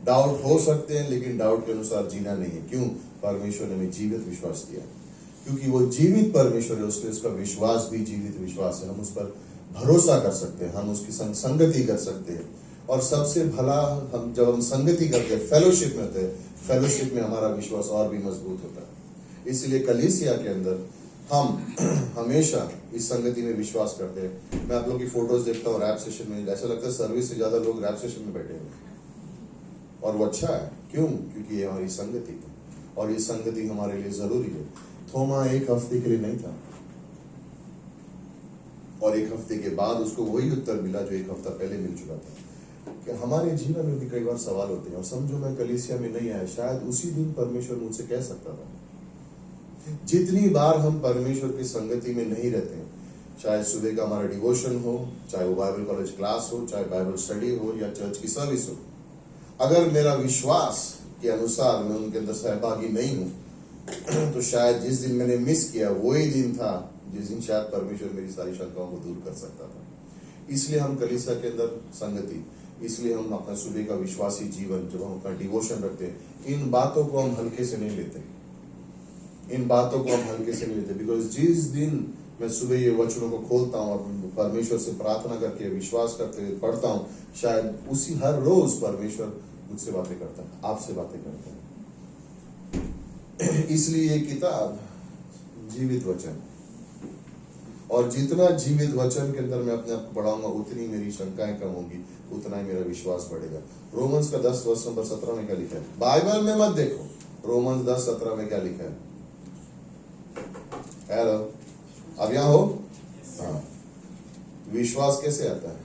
C: डाउट हो सकते हैं, लेकिन डाउट के अनुसार जीना नहीं है। क्यों? परमेश्वर ने हमें जीवित विश्वास दिया, क्योंकि वो जीवित परमेश्वर है, उसके उसका विश्वास भी जीवित विश्वास है। हम उस पर भरोसा कर सकते हैं, हम उसकी संगति कर सकते हैं। और सबसे भला हम जब हम संगति करते हैं, फेलोशिप में होते हैं, फेलोशिप में हमारा विश्वास और भी मजबूत होता है। इसलिए कलीसिया के अंदर हम हमेशा इस संगति में विश्वास करते हैं। मैं आप लोगों की फोटोज देखता हूँ रैप सेशन में, ऐसा लगता है सर्विस से ज्यादा लोग रैप सेशन में बैठे हैं, और वो अच्छा है। क्यों? क्योंकि ये हमारी संगति है, और ये संगति हमारे लिए जरूरी है। थोमा एक हफ्ते के लिए नहीं था, और एक हफ्ते के बाद उसको वही उत्तर मिला जो एक हफ्ता पहले मिल चुका था। कि हमारे जीवन में भी कई बार सवाल होते हैं, और समझो मैं कलीसिया में नहीं आया, शायद उसी दिन परमेश्वर मुझसे कह सकता था। जितनी बार हम परमेश्वर की संगति में नहीं रहते हैं, चाहे सुबह का हमारा डिवोशन हो, चाहे वो बाइबल कॉलेज क्लास हो, चाहे बाइबल स्टडी हो या चर्च की सर्विस हो, अगर मेरा विश्वास के अनुसार मैं उनके अंदर सहभागी नहीं हूं, तो शायद जिस दिन मैंने मिस किया वही दिन था जिस दिन शायद परमेश्वर मेरी सारी शंकाओं को दूर कर सकता था। इसलिए हम कलीसिया के अंदर संगति, इसलिए हम अपना सुबह का विश्वासी जीवन, जब हम अपना डिवोशन रखते हैं, इन बातों को हम हल्के से नहीं लेते, इन बातों को हम हल्के से नहीं लेते। बिकॉज जिस दिन मैं सुबह ये वचनों को खोलता हूँ और परमेश्वर से प्रार्थना करके विश्वास करते हुए पढ़ता हूँ, शायद उसी हर रोज परमेश्वर मुझसे बातें करता है, आपसे बातें करता है। इसलिए ये किताब जीवित वचन, और जितना जीवित वचन के अंदर मैं अपने आप को बढ़ाऊंगा, उतनी मेरी शंकाएं कम होंगी, उतना ही मेरा विश्वास बढ़ेगा। रोमन्स का 10 वर्ष नंबर 17 में क्या लिखा है? बाइबल में मत देखो, रोमन्स 10:17 में क्या लिखा है? हेलो, अब यहां हो? हाँ। विश्वास कैसे आता है?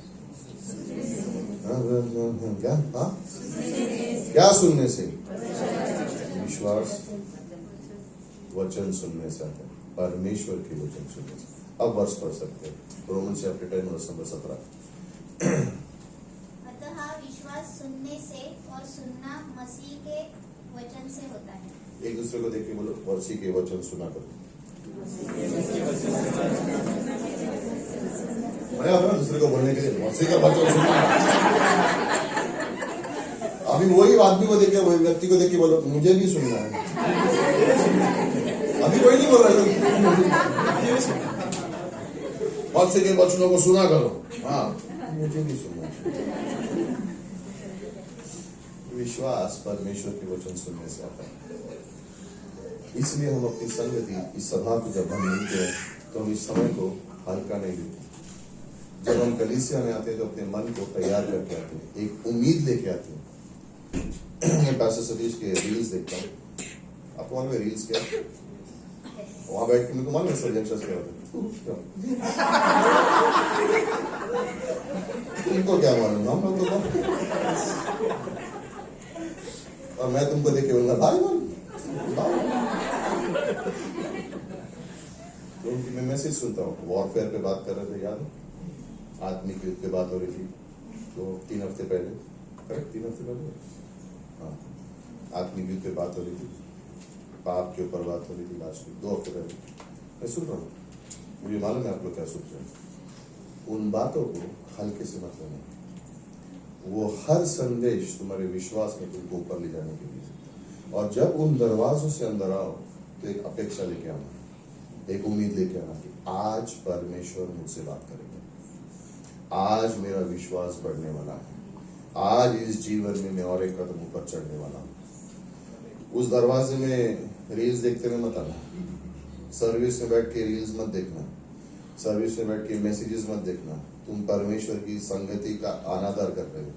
C: क्या? हाँ, क्या सुनने से? विश्वास वचन सुनने से आता है, परमेश्वर के वचन सुनने से। अब वर्ष पढ़ सकते हैं, रोमन्स चैप्टर 10 वर्ष नंबर 17।
D: अतः विश्वास सुनने से और सुनना मसीह के वचन से होता है।
C: एक दूसरे को देख के बोलो, मसीह के वचन सुना करो। मैं अपना दूसरे को बोलने के लिए मसीह का वचन सुना। अभी वही आदमी को देख के, वही व्यक्ति को देख के बोलो, मुझे भी सुनना है। अभी कोई नहीं बोल रहा, मसीह के वचनों को सुना करो। हाँ, मुझे भी सुनना है। विश्वास परमेश्वर के वचन सुनने से आता है। इसलिए हम अपनी संगति, इस सभा को जब हम मिलते हैं तो हम इस समय को हल्का नहीं लेते। जब हम कलीसिया में आते हैं तो अपने मन को तैयार करके आते हैं, एक उम्मीद लेके आते हैं। मैं पास्टर सतीश के रील्स देखता हूँ, आपको मालूम है रील्स क्या? वहां बैठ के मेरे को मालूम है सर्जन क्या होता है, तुमको क्या मालूम, हम लोग तो। और मैं तुमको देख के बोलूंगा भाई बोल, तो उनकी मैं मैसेज सुनता हूँ, वॉरफेयर पे बात कर रहे थे, याद है? आत्मिक युद्ध पे बात हो रही थी, तो 3 हफ्ते पहले, करेक्ट 3 हफ्ते पहले, हाँ, आत्मिक युद्ध पे बात हो रही थी, पाप के ऊपर बात हो रही थी लास्ट वीक, 2 हफ्ते पहले। मैं सुन रहा हूँ, मुझे मालूम है आप लोग क्या सोच रहे हैं। उन बातों को हल्के से मत लेना, वो हर संदेश तुम्हारे विश्वास में तुमको ऊपर ले जाने के लिए। और जब उन दरवाजों से अंदर आओ तो एक अपेक्षा लेके आना, एक उम्मीद लेके आना कि आज परमेश्वर मुझसे बात करेगा, आज मेरा विश्वास बढ़ने वाला है, आज इस जीवन में मैं और एक कदम ऊपर चढ़ने वाला हूँ। उस दरवाजे में रील्स देखते हुए मत आना, सर्विस में बैठ के रील्स मत देखना, सर्विस में बैठ के मैसेजेस मत देखना। तुम परमेश्वर की संगति का अनादर कर रहे हो,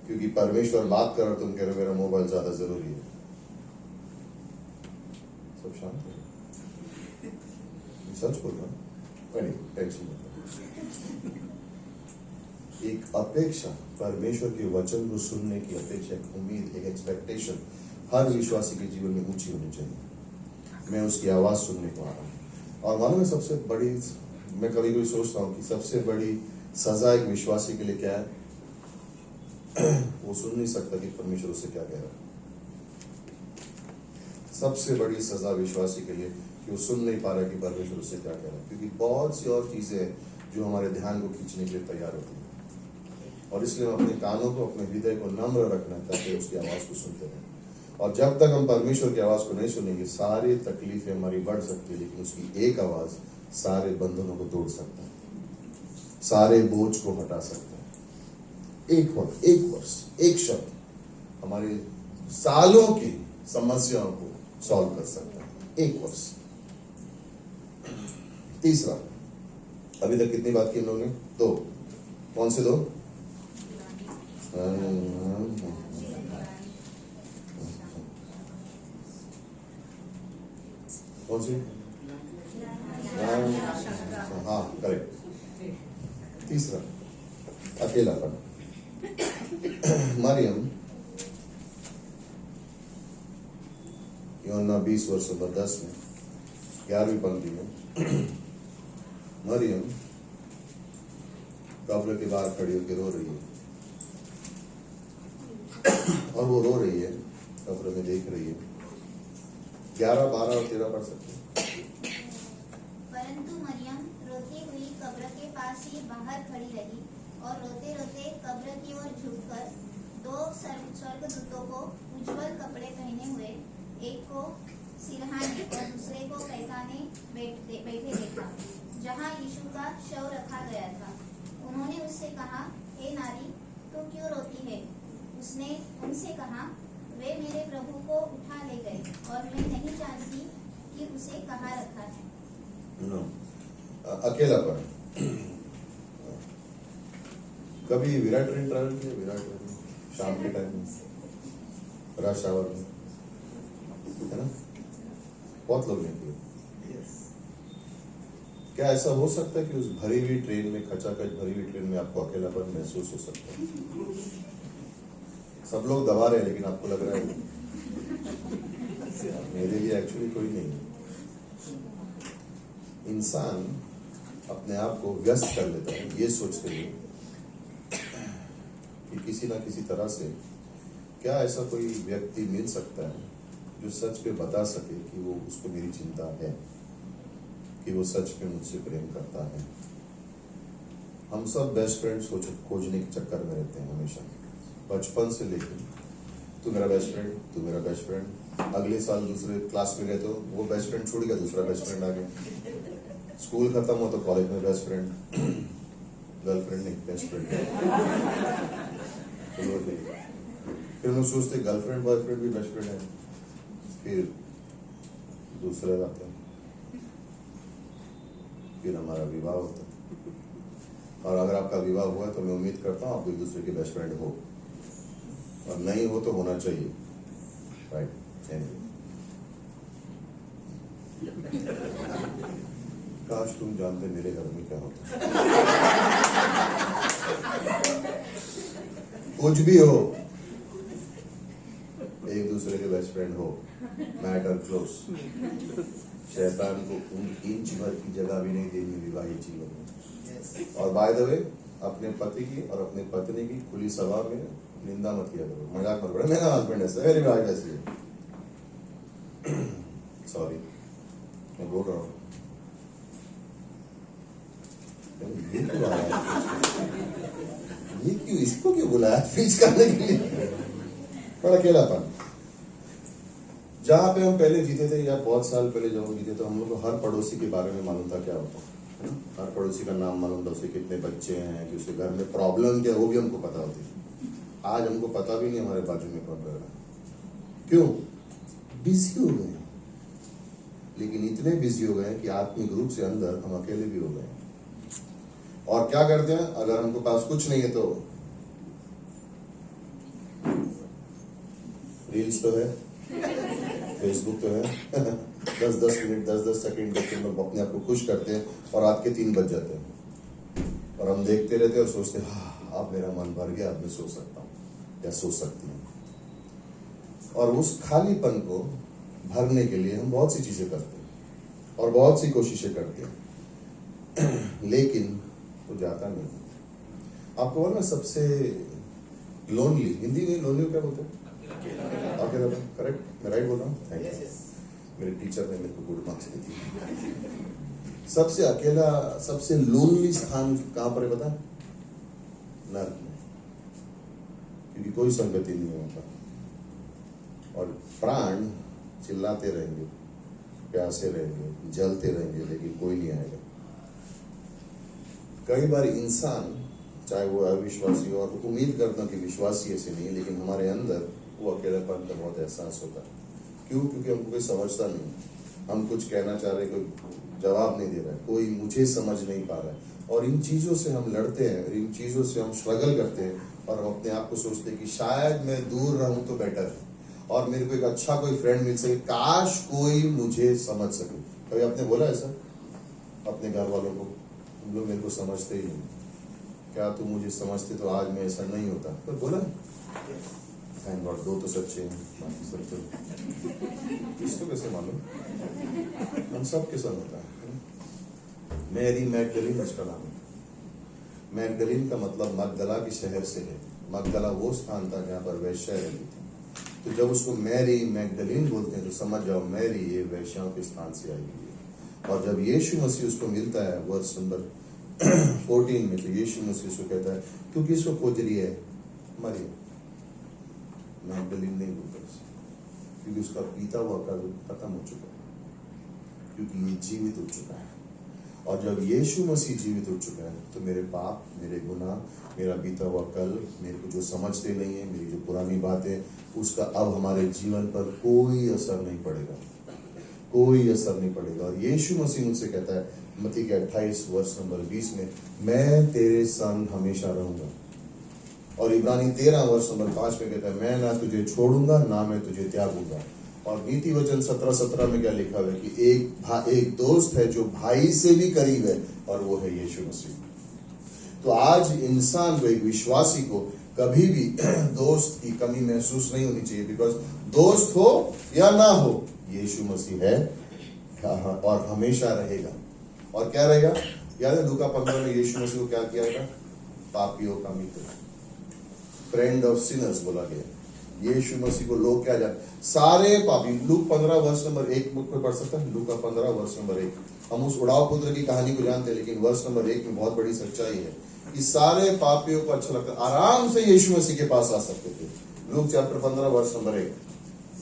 C: क्योंकि परमेश्वर बात कर रहा, तुम कह रहे हो मेरा मोबाइल ज्यादा जरूरी है। सब शांत हो, सच बोल रहा हूं, टेंशन मत। एक अपेक्षा, परमेश्वर के वचन को सुनने की अपेक्षा, एक उम्मीद, एक एक्सपेक्टेशन हर विश्वासी के जीवन में ऊंची होनी चाहिए। मैं उसकी आवाज सुनने को आ रहा हूं। और मालूम है सबसे बड़ी, मैं कभी कभी सोचता हूँ कि सबसे बड़ी सजा एक विश्वासी के लिए क्या है? वो सुन नहीं सकता कि परमेश्वर उससे क्या कह रहा है। सबसे बड़ी सजा विश्वासी के लिए कि वो सुन नहीं पा रहा कि परमेश्वर उससे क्या कह रहा है, क्योंकि बहुत सी और चीजें जो हमारे ध्यान को खींचने के लिए तैयार होती है। और इसलिए हम अपने कानों को, अपने हृदय को नम्र रखना ताकि उसकी आवाज को सुनते रहें। और जब तक हम परमेश्वर की आवाज को नहीं सुनेंगे, सारी तकलीफें हमारी बढ़ सकती है, लेकिन उसकी एक आवाज सारे बंधनों को तोड़ सकता है, सारे बोझ को हटा सकता है। एक वक्त, एक वर्ष, एक शब्द हमारे सालों की समस्याओं को सॉल्व कर सकता है। एक वर्ष। तीसरा, अभी तक कितनी बात की हम लोगों ने? 2। कौन से 2? कौन सी? हाँ करेक्ट। तीसरा अकेलापन। मरियम यूहन्ना 20:10 में 11वीं पंक्ति में मरियम कब्र के बाहर खड़ी होकर रो रही है, और वो रो रही है, कब्र में देख रही है। 11, 12 और 13 पढ़ सकते हैं।
D: परंतु मरियम रोती हुई कब्र के पास ही बाहर खड़ी रही और रोते रोते कब्र की ओर झुककर 2 स्वर्गदूतों को उज्जवल कपड़े पहने हुए, एक को सिरहाने और दूसरे को पैताने बैठे देखा, जहाँ यीशु का शव रखा गया था। उन्होंने उससे कहा, हे नारी, तू क्यों रोती है? उसने उनसे कहा, वे मेरे प्रभु को उठा ले गए और मैं नहीं जानती कि उसे कहाँ रखा है।
C: अकेलापन। कभी विराट ट्रेन ट्रैवल किया? विराट ट्रेन शाम के टाइम में, रश आवर में, है ना? बहुत लोग ने किया। क्या ऐसा हो सकता है कि उस भरी हुई ट्रेन में, खचाखच भरी हुई ट्रेन में आपको अकेलापन महसूस हो सकता है? सब लोग दबा रहे हैं, लेकिन आपको लग रहा है मेरे लिए एक्चुअली कोई नहीं है। इंसान अपने आप को व्यस्त कर लेता है ये सोचते हुए कि किसी ना किसी तरह से क्या ऐसा कोई व्यक्ति मिल सकता है जो सच पे बता सके कि वो उसको मेरी चिंता है, कि वो सच में मुझसे प्रेम करता है। हम सब बेस्ट फ्रेंड्स को खोजने के चक्कर में रहते हैं हमेशा, बचपन से लेकर तू मेरा बेस्ट फ्रेंड, तू मेरा बेस्ट फ्रेंड। अगले साल दूसरे क्लास में गए तो वो बेस्ट फ्रेंड छूट गया, दूसरा बेस्ट फ्रेंड आ गया। स्कूल खत्म हो तो कॉलेज में बेस्ट फ्रेंड, गर्लफ्रेंड नहीं बेस्ट फ्रेंड। फिर हम सोचते गर्लफ्रेंड बॉयफ्रेंड भी बेस्ट फ्रेंड है, फिर दूसरे आते हैं, फिर हमारा विवाह होता है। और अगर आपका विवाह हुआ तो मैं उम्मीद करता हूँ आप एक दूसरे के बेस्ट फ्रेंड हो, और नहीं हो तो होना चाहिए, राइट? काश तुम जानते मेरे घर में क्या होता। कुछ भी हो, एक दूसरे के बेस्ट फ्रेंड हो, मैटर क्लोज। शैतान को इंच भर की जगह भी नहीं देनी विवाहित जीवन में। और बाय द वे, अपने पति की और अपने पत्नी की खुली सभा में निंदा मत किया करो, मजाक मत करो, मेरा हस्बैंड ऐसा, मेरी वाइफ ऐसी है। सॉरी, मैं बोल रहा हूँ। ये क्यों, इसको क्यों बुलाया फीस करने के लिए? बड़ा अकेलापन। जहाँ पे हम पहले जीते थे, या बहुत साल पहले जब हम जीते तो हम लोग को हर पड़ोसी के बारे में मालूम था क्या होता है। हर पड़ोसी का नाम मालूम था, उसके कितने बच्चे हैं, कि उसके घर में प्रॉब्लम क्या, वो भी हमको पता होती। आज हमको पता भी नहीं हमारे बाजू में कौन रह रहा है। क्यों? बिजी हो गए। लेकिन इतने बिजी हो गए कि आत्मिक रूप से अंदर हम अकेले भी हो गए। और क्या करते हैं, अगर हमको पास कुछ नहीं है तो रील्स तो है, फेसबुक तो है। 10-10 मिनट 10-10 सेकंड देख के हम लोग अपने आप को खुश करते हैं, और रात के 3 बज जाते हैं, और हम देखते रहते हैं और सोचते हैं हाँ अब मेरा मन भर गया, अब मैं सो सकता हूँ या सो सकती हूँ। और उस खालीपन को भरने के लिए हम बहुत सी चीजें करते हैं और बहुत सी कोशिशें करते हैं, लेकिन वो जाता नहीं। आपको बोला सबसे लोनली, हिंदी में लोनली क्या बोलते हैं? अकेलापन। करेक्ट, मैं राइट बोल रहा हूँ? Thank you. मेरे टीचर ने मेरे को गुड मार्क्स दी थी। सबसे अकेला, सबसे लोनली स्थान कहाँ पर है पता? नर्क में, क्योंकि कोई संगति नहीं होता, और प्राण चिल्लाते रहेंगे, प्यासे रहेंगे, जलते रहेंगे, लेकिन कोई नहीं आएगा। कई बार इंसान, चाहे वो अविश्वासी हो, और उम्मीद करता हूँ कि विश्वासी ऐसे नहीं, लेकिन हमारे अंदर वो अकेलापन का बहुत एहसास होता है। क्यों? क्योंकि हमको कोई समझता नहीं, हम कुछ कहना चाह रहे, कोई जवाब नहीं दे रहा है, कोई मुझे समझ नहीं पा रहा है, और इन चीजों से हम लड़ते हैं, इन चीजों से हम स्ट्रगल करते हैं, और हम अपने आप को सोचते हैं कि शायद मैं दूर रहूं तो बेटर है, और मेरे को एक अच्छा कोई फ्रेंड मिल सके, काश कोई मुझे समझ सके। कभी आपने बोला ऐसा? अपने घर वालों को, तुम लोग मेरे को समझते ही नहीं, क्या तुम मुझे समझते तो आज मैं ऐसा नहीं होता। तो बोला थैंक गॉड, दो तो सच्चे हैं, बाकी सब तो इसको कैसे मालूम, हम सब के संग होता है। मैरी मैगदलीन उसका नाम है। मैगदलीन का मतलब मगदला के शहर से है। मगदला वो स्थान था जहाँ पर वेश्या रहती थी। तो जब उसको मैरी मैगदलीन बोलते हैं तो समझ जाओ मैरी ये वेश्याओं के स्थान से आई हुई है। और जब यीशु मसीह उसको मिलता है वर्ष नंबर 14 में, तो यीशु मसीह उसको कहता है तू किसको खोज रही है, मरियम। मैगदलीन नहीं बोलता उसे, क्योंकि उसका पीता हुआ कल खत्म हो चुका है, क्योंकि ये जीवित उठ चुका है। और जब यीशु मसीह जीवित उठ चुका है तो मेरे पाप, मेरे गुनाह, मेरा बीता हुआ कल, मेरे को जो समझते नहीं है, मेरी जो पुरानी बातें, उसका अब हमारे जीवन पर कोई असर नहीं पड़ेगा, कोई असर नहीं पड़ेगा। और यीशु मसीह मुझसे कहता है मत्ती के 28 वर्ष नंबर 20 में, मैं तेरे संग हमेशा रहूंगा। और इब्रानी 13 वर्ष नंबर 5 में कहता है मैं ना तुझे छोड़ूंगा ना मैं तुझे त्यागूंगा। और नीति वचन 17:17 में क्या लिखा हुआ है कि एक दोस्त है जो भाई से भी करीब है, और वो है यीशु मसीह। तो आज इंसान को, एक विश्वासी को कभी भी दोस्त की कमी महसूस नहीं होनी चाहिए, बिकॉज दोस्त हो या ना हो, यीशु मसीह है और हमेशा रहेगा। और क्या रहेगा, याद है लूका 15 में यीशु मसीह को क्या किया था, पापियों का मित्र, फ्रेंड ऑफ सिनर्स बोला गया। यीशु मसीह को लोग क्या जानते, सारे पापी। लूक 15 वर्ष नंबर 1 बुक में पढ़ सकता है, लूका 15 वर्ष नंबर 1। हम उस उड़ाव पुत्र की कहानी को जानते हैं, लेकिन वर्ष नंबर 1 में बहुत बड़ी सच्चाई है कि सारे पापियों को अच्छा लगता, आराम से यीशु मसीह के पास आ सकते थे। लूक चैप्टर 15 वर्ष नंबर 1।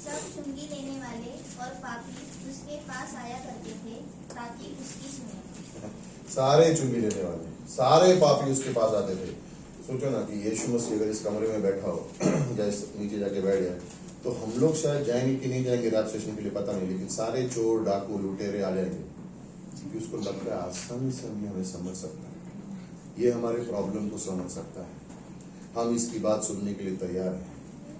D: सब चुंगी लेने वाले और पापी उसके पास आया करते थे ताकि उसकी सुने।
C: सारे चुंगी लेने वाले, सारे पापी उसके पास आते थे। सोचो ना कि यीशु मसीह अगर इस कमरे में बैठा हो या नीचे जाके बैठ जाए, तो हम लोग शायद जाएंगे कि नहीं जाएंगे रैप सेशन के लिए पता नहीं, लेकिन सारे चोर, डाकू, लुटेरे आ जाएंगे, क्योंकि उसको लगता है आसानी से हमें समझ सकता है, ये हमारे प्रॉब्लम को समझ सकता है, हम इसकी बात सुनने के लिए तैयार हैं,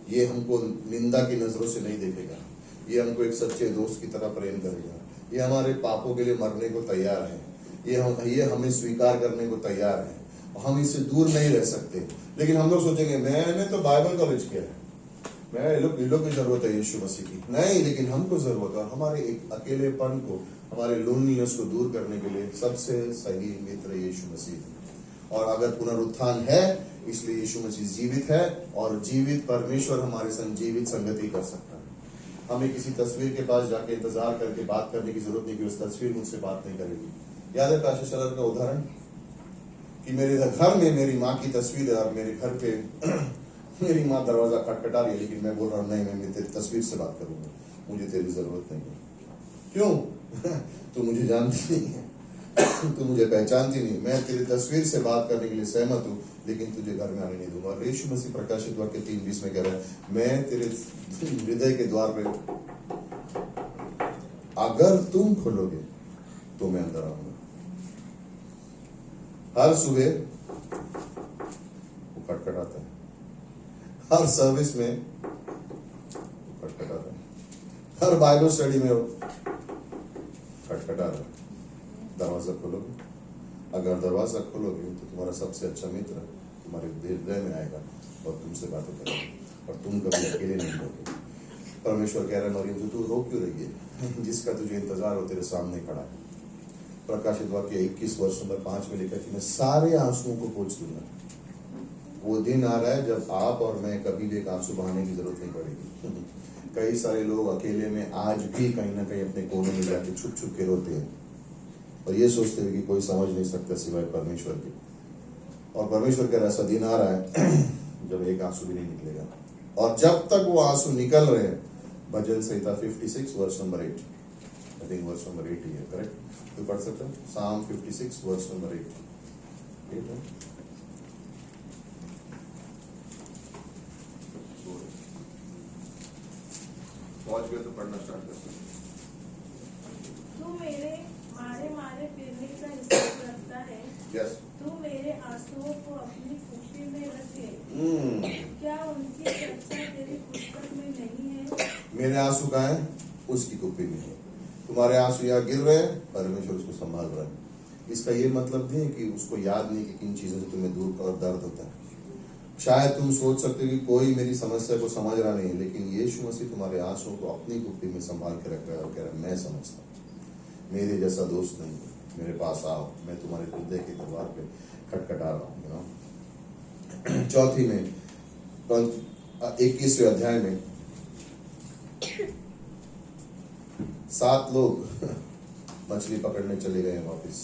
C: ये हमको निंदा की नजरों से नहीं देखेगा, ये हमको एक सच्चे दोस्त की तरह प्रेम करेगा, ये हमारे पापों के लिए मरने को तैयार है, ये हमें स्वीकार करने को तैयार है, हम इससे दूर नहीं रह सकते। लेकिन हम लोग सोचेंगे मैंने तो बाइबल कॉलेज किया है, मैं ये लोग की जरूरत है यीशु मसीह की नहीं, लेकिन हमको जरूरत है हमारे एक अकेलेपन को, हमारे लोनलीनेस को दूर करने के लिए सबसे सही मित्र यीशु मसीह। और अगर पुनरुत्थान है, इसलिए यीशु मसीह जीवित है, और जीवित परमेश्वर हमारे संग जीवित संगति कर सकता है। हमें किसी तस्वीर के पास जाके इंतजार करके बात करने की जरूरत नहीं कि उस तस्वीर मुझसे बात नहीं करेगी। याद है काशी शलर का उदाहरण कि मेरे घर में मेरी माँ की तस्वीर है और मेरे घर पे मेरी माँ दरवाजा खटखटा रही है, लेकिन मैं बोल रहा हूँ नहीं, मैं तेरी तस्वीर से बात करूंगा, मुझे तेरी जरूरत नहीं है। क्यों? तू मुझे जानती नहीं है, तू मुझे पहचानती नहीं, मैं तेरी तस्वीर से बात करने के लिए सहमत हूँ, लेकिन तुझे घर में आने नहीं दूंगा। और यीशु मसीह प्रकाशित वाक्य 3:20 में कह रहा है मैं तेरे हृदय के द्वार पे, अगर तुम खोलोगे तो मैं अंदर आऊंगा। हर सुबह वो खटखटाता है, हर सर्विस में वो खटखटाता है, हर बाइबल स्टडी में वो खटखटा रहा है। दरवाजा खोलोगे, अगर दरवाजा खोलोगे तो तुम्हारा सबसे अच्छा मित्र तुम्हारे हृदय में आएगा और तुमसे बातें करेगा, और तुम कभी अकेले नहीं होगे। परमेश्वर कह रहा है मरियम तू रो क्यों रही है, जिसका तुझे इंतजार हो तेरे सामने खड़ा है। प्रकाशित वाक्य 21 वर्ष नंबर 5 में लिखा कि मैं सारे आंसुओं को पोंछ दूंगा। वो दिन आ रहा है जब आप और मैं कभी भी एक आंसू बहाने की जरूरत नहीं पड़ेगी। कई सारे लोग अकेले में आज भी कहीं ना कहीं अपने कोने में जाके छुप छुप के रोते हैं और ये सोचते हैं कि कोई समझ नहीं सकता सिवाय परमेश्वर के। और परमेश्वर का ऐसा दिन आ रहा है जब एक आंसू भी नहीं निकलेगा, और जब तक वो आंसू निकल रहे हैं, भजन संहिता 56 वर्ष नंबर 8, आई थिंक वर्ष नंबर 8 ही है, करेक्ट? तो पढ़ सकते हैं Psalm 56 वर्ष नंबर 8। पहुंच गए तो पढ़ना स्टार्ट कर सकते।
E: तू मेरे मारे मारे फिरने का हिसाब रखता है,
C: यस,
E: तू मेरे आंसुओं को अपनी कुप्पी में रखे, क्या उनकी चर्चा तेरी पुस्तक में नहीं है?
C: मेरे आंसू कहाँ हैं? उसकी कुप्पी में है। तुम्हारे आंसू यहाँ गिर रहे हैं, परमेश्वर उसको संभाल रहा है। इसका ये मतलब नहीं है कि उसको याद नहीं कि किन चीज़ों से तुम्हें दूर और दर्द होता है। शायद तुम सोच सकते हो कि कोई मेरी समस्या को समझ रहा नहीं है, लेकिन यीशु मसीह तुम्हारे आंसुओं को अपनी कुप्पी में संभाल के रख रहा है और कह रहा है मैं समझता हूँ, मेरे जैसा दोस्त नहीं है, मेरे पास आओ, मैं तुम्हारे हृदय के दरबार पे खटखटा रहा हूँ। चौथी में 21वें अध्याय में 7 लोग मछली पकड़ने चले गए वापस,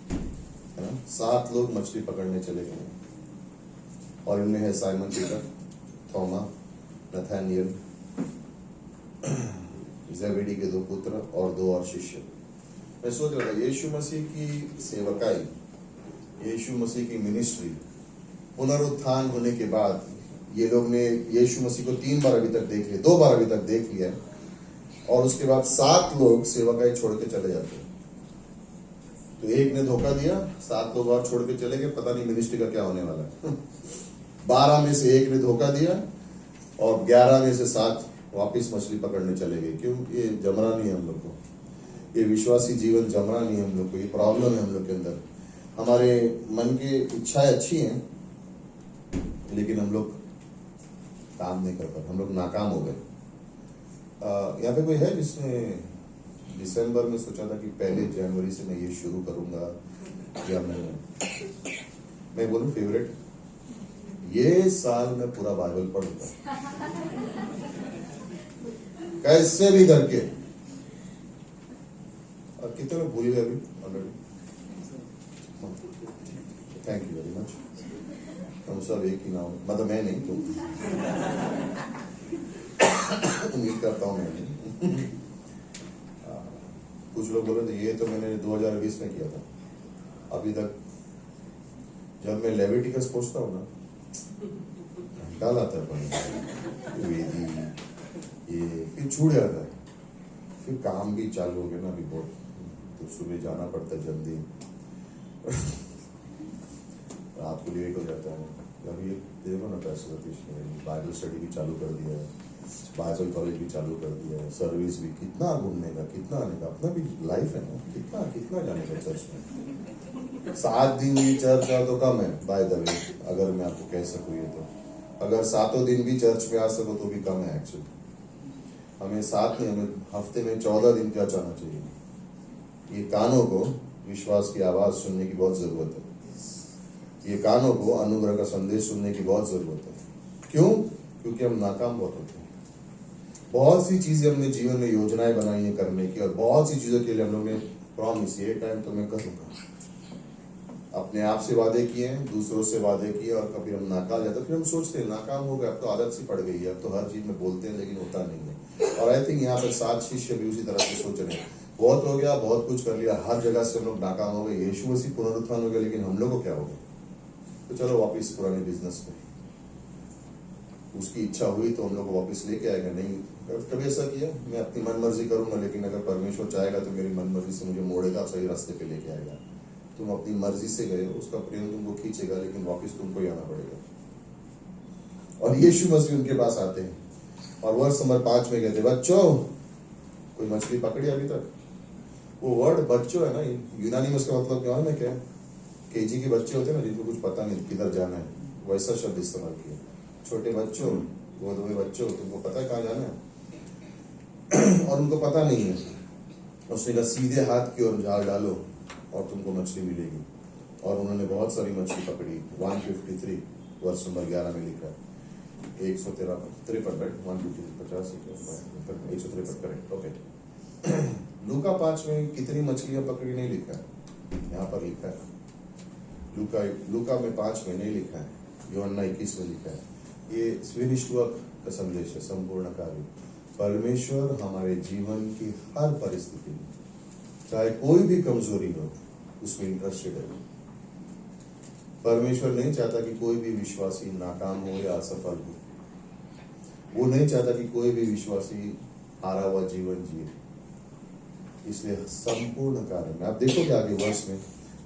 C: है ना। 7 लोग मछली पकड़ने चले गए और इनमें है साइमन पीटर, थोमा, नथानियल, ज़ेबेदी के 2 पुत्र और 2 और शिष्य। मैं सोच रहा था यीशु मसीह की सेवकाई, यीशु मसीह की मिनिस्ट्री, पुनरुत्थान होने के बाद ये लोग ने यीशु मसीह को 3 बार अभी तक देख लिया, 2 बार अभी तक देख लिया, और उसके बाद 7 लोग सेवकाई छोड़ के चले जाते हैं। तो एक ने धोखा दिया, 7 लोग और छोड़ के चले गए, पता नहीं मिनिस्ट्री का क्या होने वाला है। 12 में से 1 ने धोखा दिया और 11 में से 7 वापिस मछली पकड़ने चले गए। क्यों? ये जमरा नहीं है हम लोग को, ये विश्वासी जीवन जमरा नहीं है हम लोग को, ये प्रॉब्लम है हम लोग के अंदर। हमारे मन की इच्छाएं अच्छी हैं, लेकिन हम लोग काम नहीं कर पाते, हम लोग नाकाम हो गए। यहाँ पे कोई है जिसने दिसंबर में सोचा था कि 1 जनवरी से मैं ये शुरू करूंगा, या मैं बोलूं फेवरेट, ये साल मैं पूरा बाइबल पढ़ूंगा कैसे भी करके। और कितने लोग भूल गए अभी already? Thank you very much. हम सब एक ही नाम, मतलब मैं नहीं, तुम उम्मीद करता हूँ मैं नहीं। कुछ लोग बोले थे ये तो मैंने 2020 में किया था, अभी तक जब मैं लेविटिकस पहुंचता हूँ ना, घंटा लाता है वेदी, ये फिर छूट जाता है, फिर काम भी चालू हो गया ना अभी बहुत, तो सुबह जाना पड़ता है जल्दी, रात को लेट हो जाता है। अभी देखो ना पैसे बाइबल स्टडी भी चालू कर दिया है, बाइबल कॉलेज भी चालू कर दिया है, सर्विस भी, कितना घूमने का, कितना आने का, अपना भी लाइफ है ना, कितना कितना जाने का चर्च में। 7 दिन भी चर्च आओ तो कम है बाय द वे, अगर मैं आपको कह सकूँ ये तो, अगर 7 दिन भी चर्च में आ सको तो भी कम है एक्चुअली। हमें 7 नहीं, हमें हफ्ते में 14 दिन क्या जाना चाहिए। ये कानों को विश्वास की आवाज सुनने की बहुत जरूरत है, ये कानों को अनुग्रह का संदेश सुनने की बहुत जरूरत है। क्यों? क्योंकि हम नाकाम बहुत होते हैं। बहुत सी चीजें हमने जीवन में योजनाएं बनाई है करने की, और बहुत सी चीजों के लिए हम लोग ने प्रॉमिस, ये टाइम तो मैं करूंगा, अपने आप से वादे किए हैं, दूसरों से वादे किए, और कभी हम नाकाम जाते, फिर हम सोचते हैं नाकाम हो गए, अब तो आदत सी पड़ गई है, अब तो हर चीज में बोलते हैं लेकिन होता नहीं है। और आई थिंक यहाँ पर 7 शिष्य भी उसी तरह से सोच रहे हैं, बहुत हो गया, बहुत कुछ कर लिया, हर जगह से हम लोग नाकाम हो गए, यीशु मसीह पुनरुत्थान हो गया, लेकिन हम लोग को क्या हो गया? तो चलो वापिस पुराने बिजनेस पे, उसकी इच्छा हुई तो हम लोग को वापस लेके आएगा। नहीं कभी ऐसा किया मैं अपनी मन मर्जी करूंगा, लेकिन अगर परमेश्वर चाहेगा तो मेरी मन मर्जी से मुझे मोड़ेगा, सही रास्ते पे लेके आएगा। तुम अपनी मर्जी से गए, उसका प्रेम तुमको खींचेगा, लेकिन वापस तुमको ही आना पड़ेगा। और यीशु मसीह उनके पास आते हैं और वर्ष नंबर 5 में कहते, बच्चों कोई मछली पकड़ी अभी तक? वो वर्ड बच्चों है ना, यूनानी में उसका मतलब क्या है, क्या केजी के बच्चे होते हैं ना, जिनको कुछ पता नहीं किधर जाना है, वैसा शब्द इस्तेमाल किया। छोटे बच्चों, गोद में बच्चों, तुमको पता है कहाँ जाना है? और उनको पता नहीं है। उसने कहा सीधे हाथ की ओर जाल डालो और तुमको मछली मिलेगी। और उन्होंने बहुत सारी मछली पकड़ी। 153 वर्ष नंबर 11 में लिखा है, 153 करेक्ट, ओके। लूका 5 में कितनी मछलियां पकड़ी नहीं लिखा है, यहाँ पर लिखा है। लूका में 5 में नहीं लिखा है, यूहन्ना 21 में लिखा है। ये फिनिश्ड वर्क का संदेश है, संपूर्ण कार्य। परमेश्वर हमारे जीवन की हर परिस्थिति में, चाहे कोई भी कमजोरी हो, उसमें इंटरेस्टेड है। परमेश्वर नहीं चाहता कि कोई भी विश्वासी नाकाम हो या असफल हो। वो नहीं चाहता कि कोई भी विश्वासी हारा हुआ जीवन जिए। इसलिए संपूर्ण कार्य में आप देखोगे आगे वर्ष में,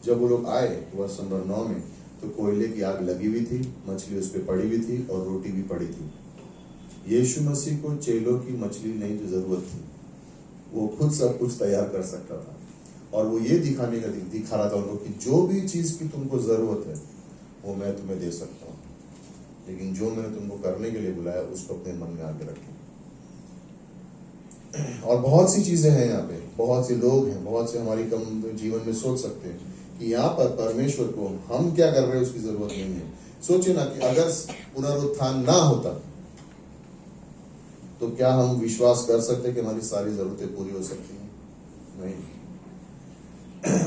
C: जब वो लोग आए वर्ष नंबर 9 में, तो कोयले की आग लगी हुई थी, मछली उस पर पड़ी हुई थी और रोटी भी पड़ी थी। यीशु मसीह को चेलों की मछली नहीं की जरूरत थी, वो खुद सब कुछ तैयार कर सकता था। और वो ये दिखा रहा था उनको कि जो भी चीज की तुमको जरूरत है वो मैं तुम्हें दे सकता हूँ, लेकिन जो मैंने तुमको करने के लिए बुलाया उसको अपने मन में आके रखो। और बहुत सी चीजें हैं यहाँ पे, बहुत से लोग हैं, बहुत से हमारी कम जीवन में सोच सकते हैं कि यहाँ पर परमेश्वर को हम क्या कर रहे हैं उसकी जरूरत नहीं है। सोचिए ना कि अगर पुनरुत्थान ना होता तो क्या हम विश्वास कर सकते कि हमारी सारी जरूरतें पूरी हो सकती हैं? नहीं।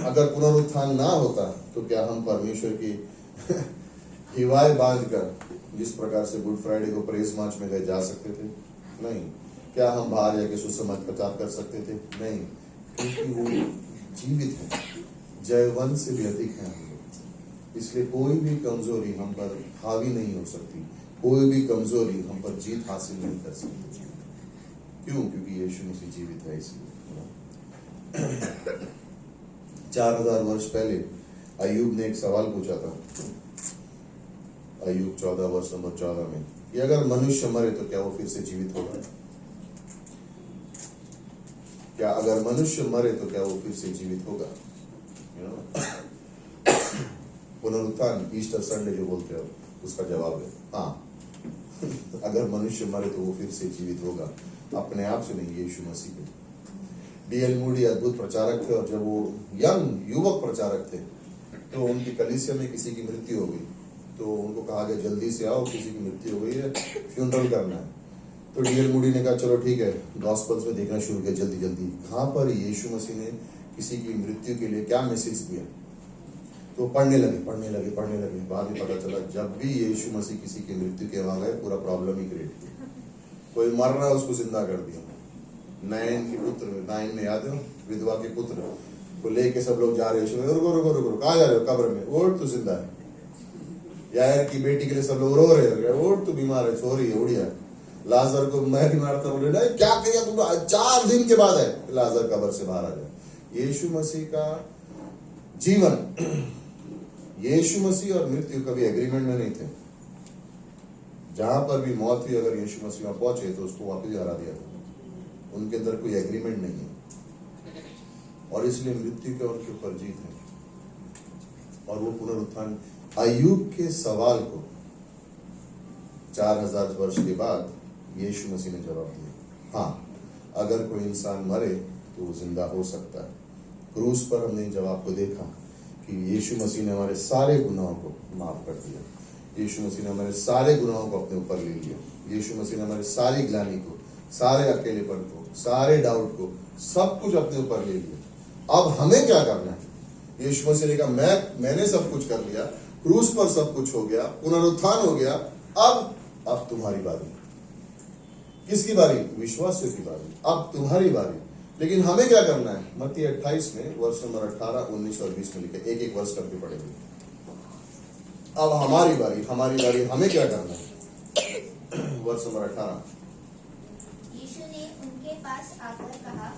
C: अगर पुनरुत्थान ना होता तो क्या हम परमेश्वर की हिवाएं बांधकर जिस प्रकार से गुड फ्राइडे को प्रेस मार्च में गए जा सकते थे? नहीं। क्या हम बाहर जाके सुसमाचार प्रचार कर सकते थे? नहीं, क्योंकि वो जीवित है, जयवंत से भी अधिक है हम लोग। इसलिए कोई भी कमजोरी हम पर हावी नहीं हो सकती, कोई भी कमजोरी हम पर जीत हासिल नहीं कर सकती। क्यों? क्योंकि यीशु मसीह जीवित है। इसलिए 4000 वर्ष पहले अय्यूब ने एक सवाल पूछा था, अय्यूब 14 वर्ष नंबर 14 में, कि अगर मनुष्य मरे तो क्या वो फिर से जीवित होगा? क्या अगर मनुष्य मरे तो क्या वो फिर से जीवित होगा? पुनरुत्थान, ईस्टर संडे जो बोलते हो, उसका जवाब है हाँ। अगर मनुष्य मरे तो वो फिर से जीवित होगा, अपने आप से नहीं, यीशु मसीह पे। D.L. मूडी अद्भुत प्रचारक थे, और जब वो यंग युवक प्रचारक थे तो उनकी कलीसिया में किसी की मृत्यु हो गई, तो उनको कहा गया जल्दी से आओ, किसी की मृत्यु हो गई है, फ्यूनरल करना है। तो D.L. मूडी ने कहा चलो ठीक है, गॉस्पेल्स में देखना शुरू किया जल्दी जल्दी, कहाँ पर यीशु मसीह ने किसी की मृत्यु के लिए क्या मैसेज दिया। तो पढ़ने लगे। बाद में पता चला जब भी यीशु मसीह किसी की मृत्यु के वहां गए, पूरा प्रॉब्लम ही क्रिएट किया। कोई मर रहा है उसको जिंदा कर दिया। नाइन में याद है, विधवा के पुत्र को लेके सब लोग जा रहे हैं, रुको कहाँ जा रहे हो? कब्र में। ओट तू जिंदा है। यार की बेटी के लिए सब लोग रो रहे हैं, ओट तू बीमार है, सो रही है, उड़िया। लाजर को मैं बीमार था, बोले नहीं क्या किया तुम, 4 दिन के बाद है लाजर कब्र से बाहर आ जाए। यीशु मसीह का जीवन, यीशु मसीह और मृत्यु कभी एग्रीमेंट में नहीं थे। जहां पर भी मौत हुई, अगर यीशु मसीह वहां पहुंचे तो उसको वापस हरा दिया था। उनके अंदर कोई एग्रीमेंट नहीं है, और इसलिए मृत्यु के उनके ऊपर जीत है। और वो पुनरुत्थान, अय्यूब के सवाल को 4000 वर्ष के बाद यीशु मसीह ने जवाब दिया। हाँ, अगर कोई इंसान मरे तो वो जिंदा हो सकता है। क्रूस पर हमने जवाब को देखा कि यीशु मसीह ने हमारे सारे गुनाहों को माफ कर दिया। यीशु मसीह ने हमारे सारे गुनाहों को अपने ऊपर ले लिया। यीशु मसीह ने हमारे सारी ग्लानि को, सारे अकेलेपन को, सारे डाउट को, सब कुछ अपने ऊपर ले लिया। अब हमें क्या करना है? यीशु मसीह ने कहा मैंने सब कुछ कर लिया, क्रूस पर सब कुछ हो गया, पुनरुत्थान हो गया, अब तुम्हारी बारी। किसकी बारी? विश्वासियों की बारी। अब तुम्हारी बारी। लेकिन हमें क्या करना है? मत्ती 28 में वर्ष नंबर 18, 19 और 20 में लिखे, एक वर्ष करके पढ़ेंगे। अब हमारी बारी, हमें क्या करना है? वर्ष नंबर 18।
D: यीशु ने उनके पास आकर कहा,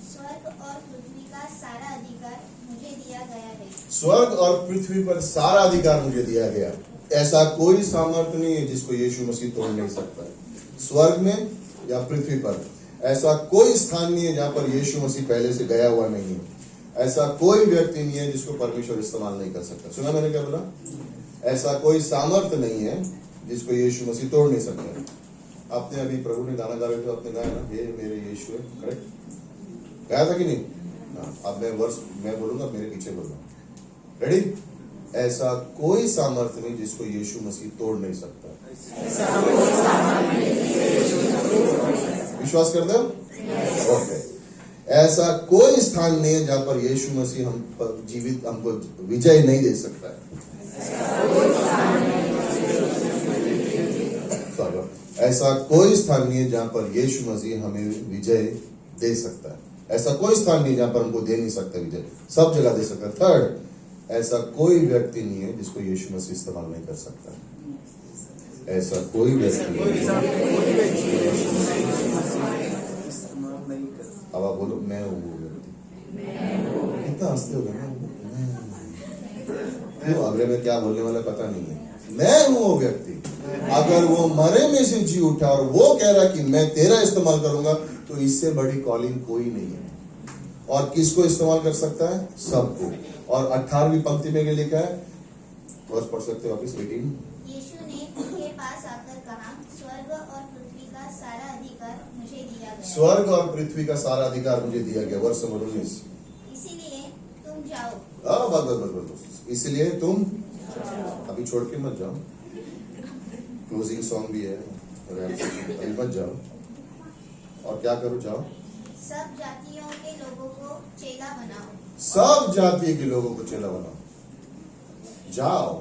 D: स्वर्ग और पृथ्वी का सारा अधिकार मुझे दिया गया है।
C: स्वर्ग और पृथ्वी पर सारा अधिकार मुझे दिया गया। ऐसा कोई सामर्थ्य नहीं है जिसको यीशु मसीह तोड़ नहीं सकता है। स्वर्ग में या पृथ्वी पर ऐसा कोई स्थान नहीं है जहां पर यीशु मसीह पहले से गया हुआ नहीं है। ऐसा कोई व्यक्ति नहीं है जिसको परमेश्वर इस्तेमाल नहीं कर सकता। सुना मैंने क्या बोला? ऐसा कोई सामर्थ्य नहीं है जिसको यीशु मसीह तोड़ नहीं सकता। आपने अभी प्रभु ने गाना गा रहे थे, आपने गाया ना, ये मेरे यीशु है, करेक्ट? गाया था कि नहीं? अब मैं बोलूंगा, मेरे पीछे बोलना। रेडी? ऐसा कोई सामर्थ्य नहीं जिसको यीशु मसीह तोड़ नहीं सकता। विश्वास करते हो? ओके। ऐसा कोई स्थान नहीं है जहां पर यीशु मसीह हम पर जीवित हमको विजय नहीं दे सकता है। ऐसा कोई स्थान नहीं है जहां पर यीशु मसीह हमें विजय दे सकता है। ऐसा कोई स्थान नहीं जहां पर हमको दे नहीं सकता विजय, सब जगह दे सकता है। थर्ड, ऐसा कोई व्यक्ति नहीं है जिसको यीशु मसीह इस्तेमाल नहीं कर सकता। ऐसा कोई व्यक्ति नहीं। अब आप बोलो, मैं हूँ वो व्यक्ति। कितना हंसते हो ना? अगले में क्या बोलने वाला पता नहीं है। मैं हूँ वो व्यक्ति। अगर वो मरे में से जी उठा और वो कह रहा कि मैं तेरा इस्तेमाल करूंगा, तो इससे बड़ी कॉलिंग कोई नहीं है। और किसको इस्तेमाल कर सकता है? सबको। और 18वीं पंक्ति में लिखा है, वर्ष पढ़ सकते हो वापिस 18।
D: यीशु ने उनके पास आकर कहा, स्वर्ग और पृथ्वी का सारा अधिकार मुझे दिया गया।
C: स्वर्ग और पृथ्वी का सारा अधिकार मुझे दिया गया। वर्ष नंबर 19।
D: इसीलिए तुम जाओ।
C: बस। इसलिए तुम अभी छोड़ के मत जाओ, क्लोजिंग सॉन्ग भी है, अभी मत जाओ। और क्या करो? जाओ,
D: सब जातियों के लोगों को चेला बनाओ।
C: सब जाति के लोगों को चेला बनाओ। जाओ।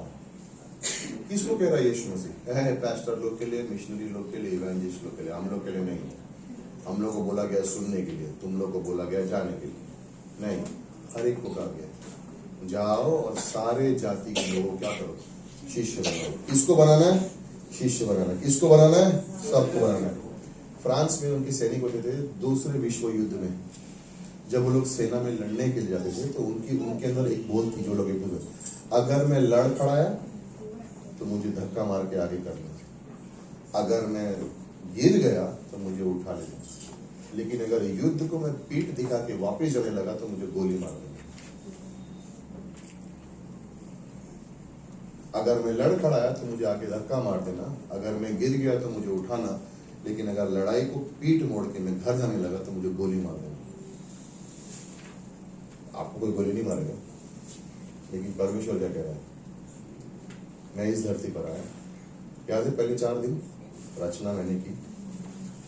C: किसको कह रहा है यीशु मसीह? पास्टर लोग के लिए, मिशनरी लोग के लिए, इवेंजलिस्ट लोग के लिए, हम लोग के लिए नहीं। हम लोग को बोला गया सुनने के लिए, तुम लोग को बोला गया जाने के लिए नहीं। हर एक को कहा गया जाओ और सारे जाति के लोगों को क्या करो? शिष्य बनाओ। किसको बनाना है? शिष्य बनाना है। किसको बनाना है? सबको बनाना है। फ्रांस में उनके सैनिक होते थे दूसरे विश्व युद्ध में, जब वो लोग सेना में लड़ने के लिए जाते थे तो उनके अंदर एक बोल थी, जो लोग एक बोल, अगर मैं लड़ खड़ाया तो मुझे धक्का मार के आगे कर लेना, अगर मैं गिर गया तो मुझे उठा लेना, लेकिन अगर युद्ध को मैं पीठ दिखा के वापस जाने लगा तो मुझे गोली मार देना। अगर मैं लड़ खड़ाया तो मुझे आगे धक्का मार देना, अगर मैं गिर गया तो मुझे उठाना, लेकिन अगर लड़ाई को पीठ मोड़ के मैं घर जाने लगा तो मुझे गोली मार देना। आपको कोई गोली नहीं मारेगा, लेकिन परमेश्वर क्या कह रहा है? मैं इस धरती पर आया, याद है पहले 4 दिन रचना मैंने की,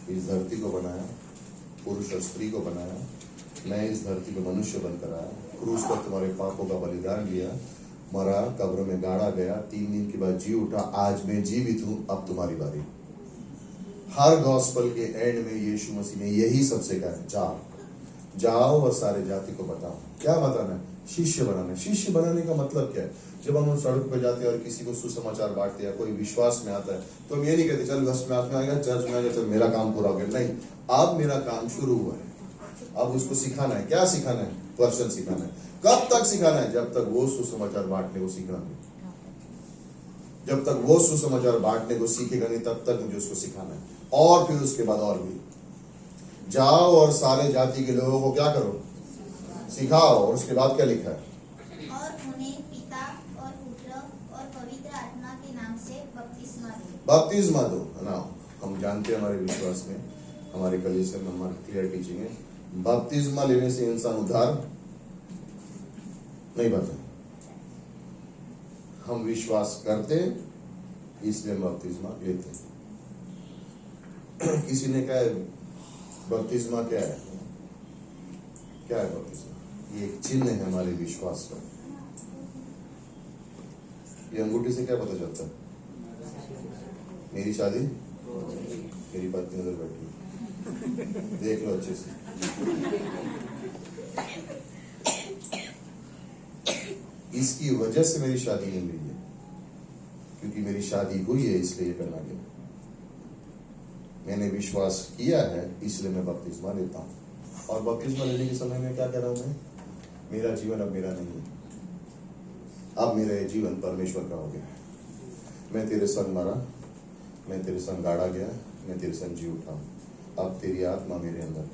C: इस धरती को बनाया, पुरुष और स्त्री को बनाया, मैं इस धरती को मनुष्य बनकर आया, क्रूस पर तुम्हारे पापों का बलिदान लिया, मरा, कब्र में गाड़ा गया, 3 दिन के बाद जी उठा, आज मैं जीवित हूं, अब तुम्हारी बारी। हर गॉस्पल के एंड में यीशु मसीह ने यही सबसे कहा, जाओ और सारे जाति को बताओ। क्या बताना है? शिष्य बनाना है। शिष्य बनाने का मतलब क्या है? जब हम सड़क पर जाते हैं और किसी को सुसमाचार बांटते हैं, कोई विश्वास में आता है, तो हम ये नहीं कहते चल बस में आएगा, चर्च में आएगा, चल मेरा काम पूरा हो गया। नहीं, अब मेरा काम शुरू हुआ है, अब उसको सिखाना है। क्या सिखाना है? वर्षन सिखाना है। कब तक सिखाना है? जब तक वो सुसमाचार बांटने को सीखना नहीं। जब तक वो सुसमाचार बांटने को सीखेगा नहीं, तब तक मुझे उसको सिखाना है। और फिर उसके बाद और भी, जाओ और सारे जाति के लोगों को क्या करो? सिखाओ। और उसके बाद क्या लिखा है?
D: और उन्हें पिता और पुत्र और पवित्र आत्मा के नाम से बपतिस्मा दो।
C: बपतिस्मा दो ना। हम जानते हैं हमारे विश्वास में, हमारे कलीसिया में हमारी क्लियर टीचिंग है, बपतिस्मा लेने से इंसान उद्धार नहीं पाता। हम विश्वास करते इसलिए बपतिस्मा लेते हैं। किसी ने कहा बपतिस्मा क्या है? क्या है बपतिस्मा? ये एक चिन्ह है हमारे विश्वास का। ये अंगूठी से क्या पता चलता है? मेरी शादी, मेरी पत्नी उधर बैठी, देख लो अच्छे से। इसकी वजह से मेरी शादी नहीं हुई है, क्योंकि मेरी शादी हुई है इसलिए ये पहना गया। मैंने विश्वास किया है इसलिए मैं बपतिस्मा लेता हूँ। और बपतिस्मा लेने के समय में क्या कह रहा हूँ मैं? मेरा जीवन अब मेरा नहीं है, अब मेरा ये जीवन परमेश्वर का हो गया। मैं तेरे संग मरा, मैं तेरे संग गाड़ा गया, मैं तेरे संग जी उठा, अब तेरी आत्मा मेरे अंदर है,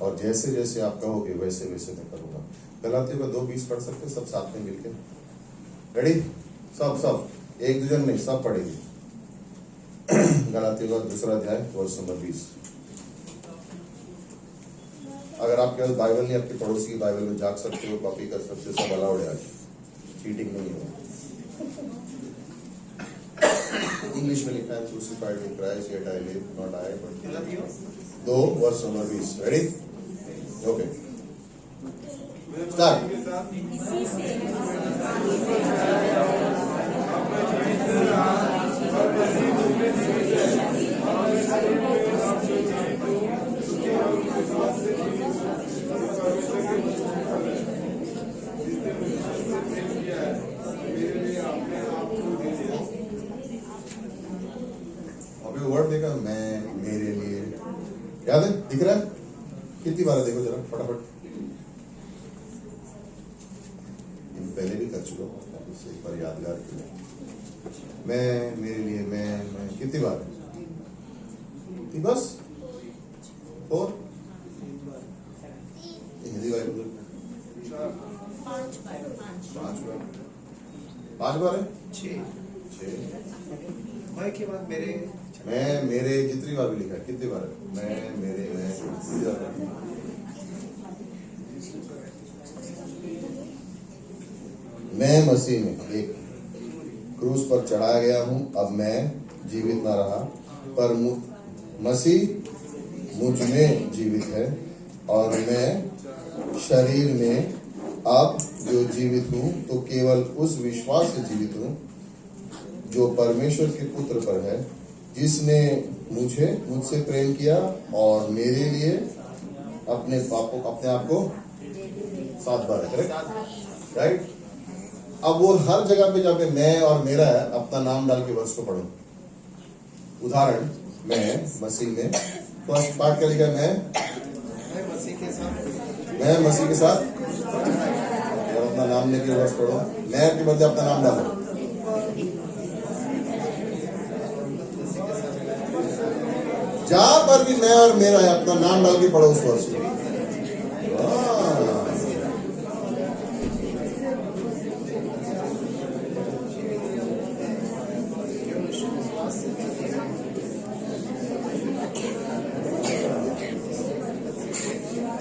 C: और जैसे जैसे आप कहोगे वैसे वैसे मैं करूंगा। गलातियों का 2:20 पढ़ सकते सब साथ में मिलकर? रेडी? सब एक दूजन नहीं, सब पढ़ेंगे। गलातियों का 2 अध्याय वर्ष नंबर 20। अगर आपके पास बाइबल नहीं, आपके पड़ोसी की बाइबल में जाग सकते हो, कॉपी कर सकते हो, सब अलाउड है आज, चीटिंग नहीं है। इंग्लिश में लिखा है crucified with Christ yet I live not I but 2 वर्ष नंबर 20। रेडी? Okay, start. अभी वर्ड देखा मैं, मेरे लिए, याद है? दिख रहा है? कितनी बार देखो जरा फटाफट। पहले भी कर चुका हूँ, एक बार यादगार के लिए। मैं, मेरे लिए, मैं कितनी बार? बस 4। हिंदी बाइबल 5 बार है?
B: 6
C: मैं
B: के बाद मेरे
C: मैं मेरे जितनी बार भी लिखा है, कितनी बार है? मैं मेरे मैं मसीह में एक क्रूस पर चढ़ाया गया हूं। अब मैं जीवित ना रहा, पर मसीह मुझ में जीवित है, और मैं शरीर में अब जो जीवित हूं तो केवल उस विश्वास से जीवित हूं जो परमेश्वर के पुत्र पर है, जिसने मुझसे प्रेम किया और मेरे लिए अपने आप को 7 बार, करेक्ट, राइट। अब वो हर जगह पे जब मैं और मेरा है, अपना नाम डाल के वर्ष को पढ़ो। उदाहरण, मैं मसीह में, फर्स्ट पार्ट क्या लिखा है? मैं मसीह के साथ जब अपना नाम लेके वर्ष पढ़ो, मैं के बदले अपना नाम डालो। जहां पर भी मैं और मेरा है, अपना नाम डाल के पढ़ो उस वर्ष को।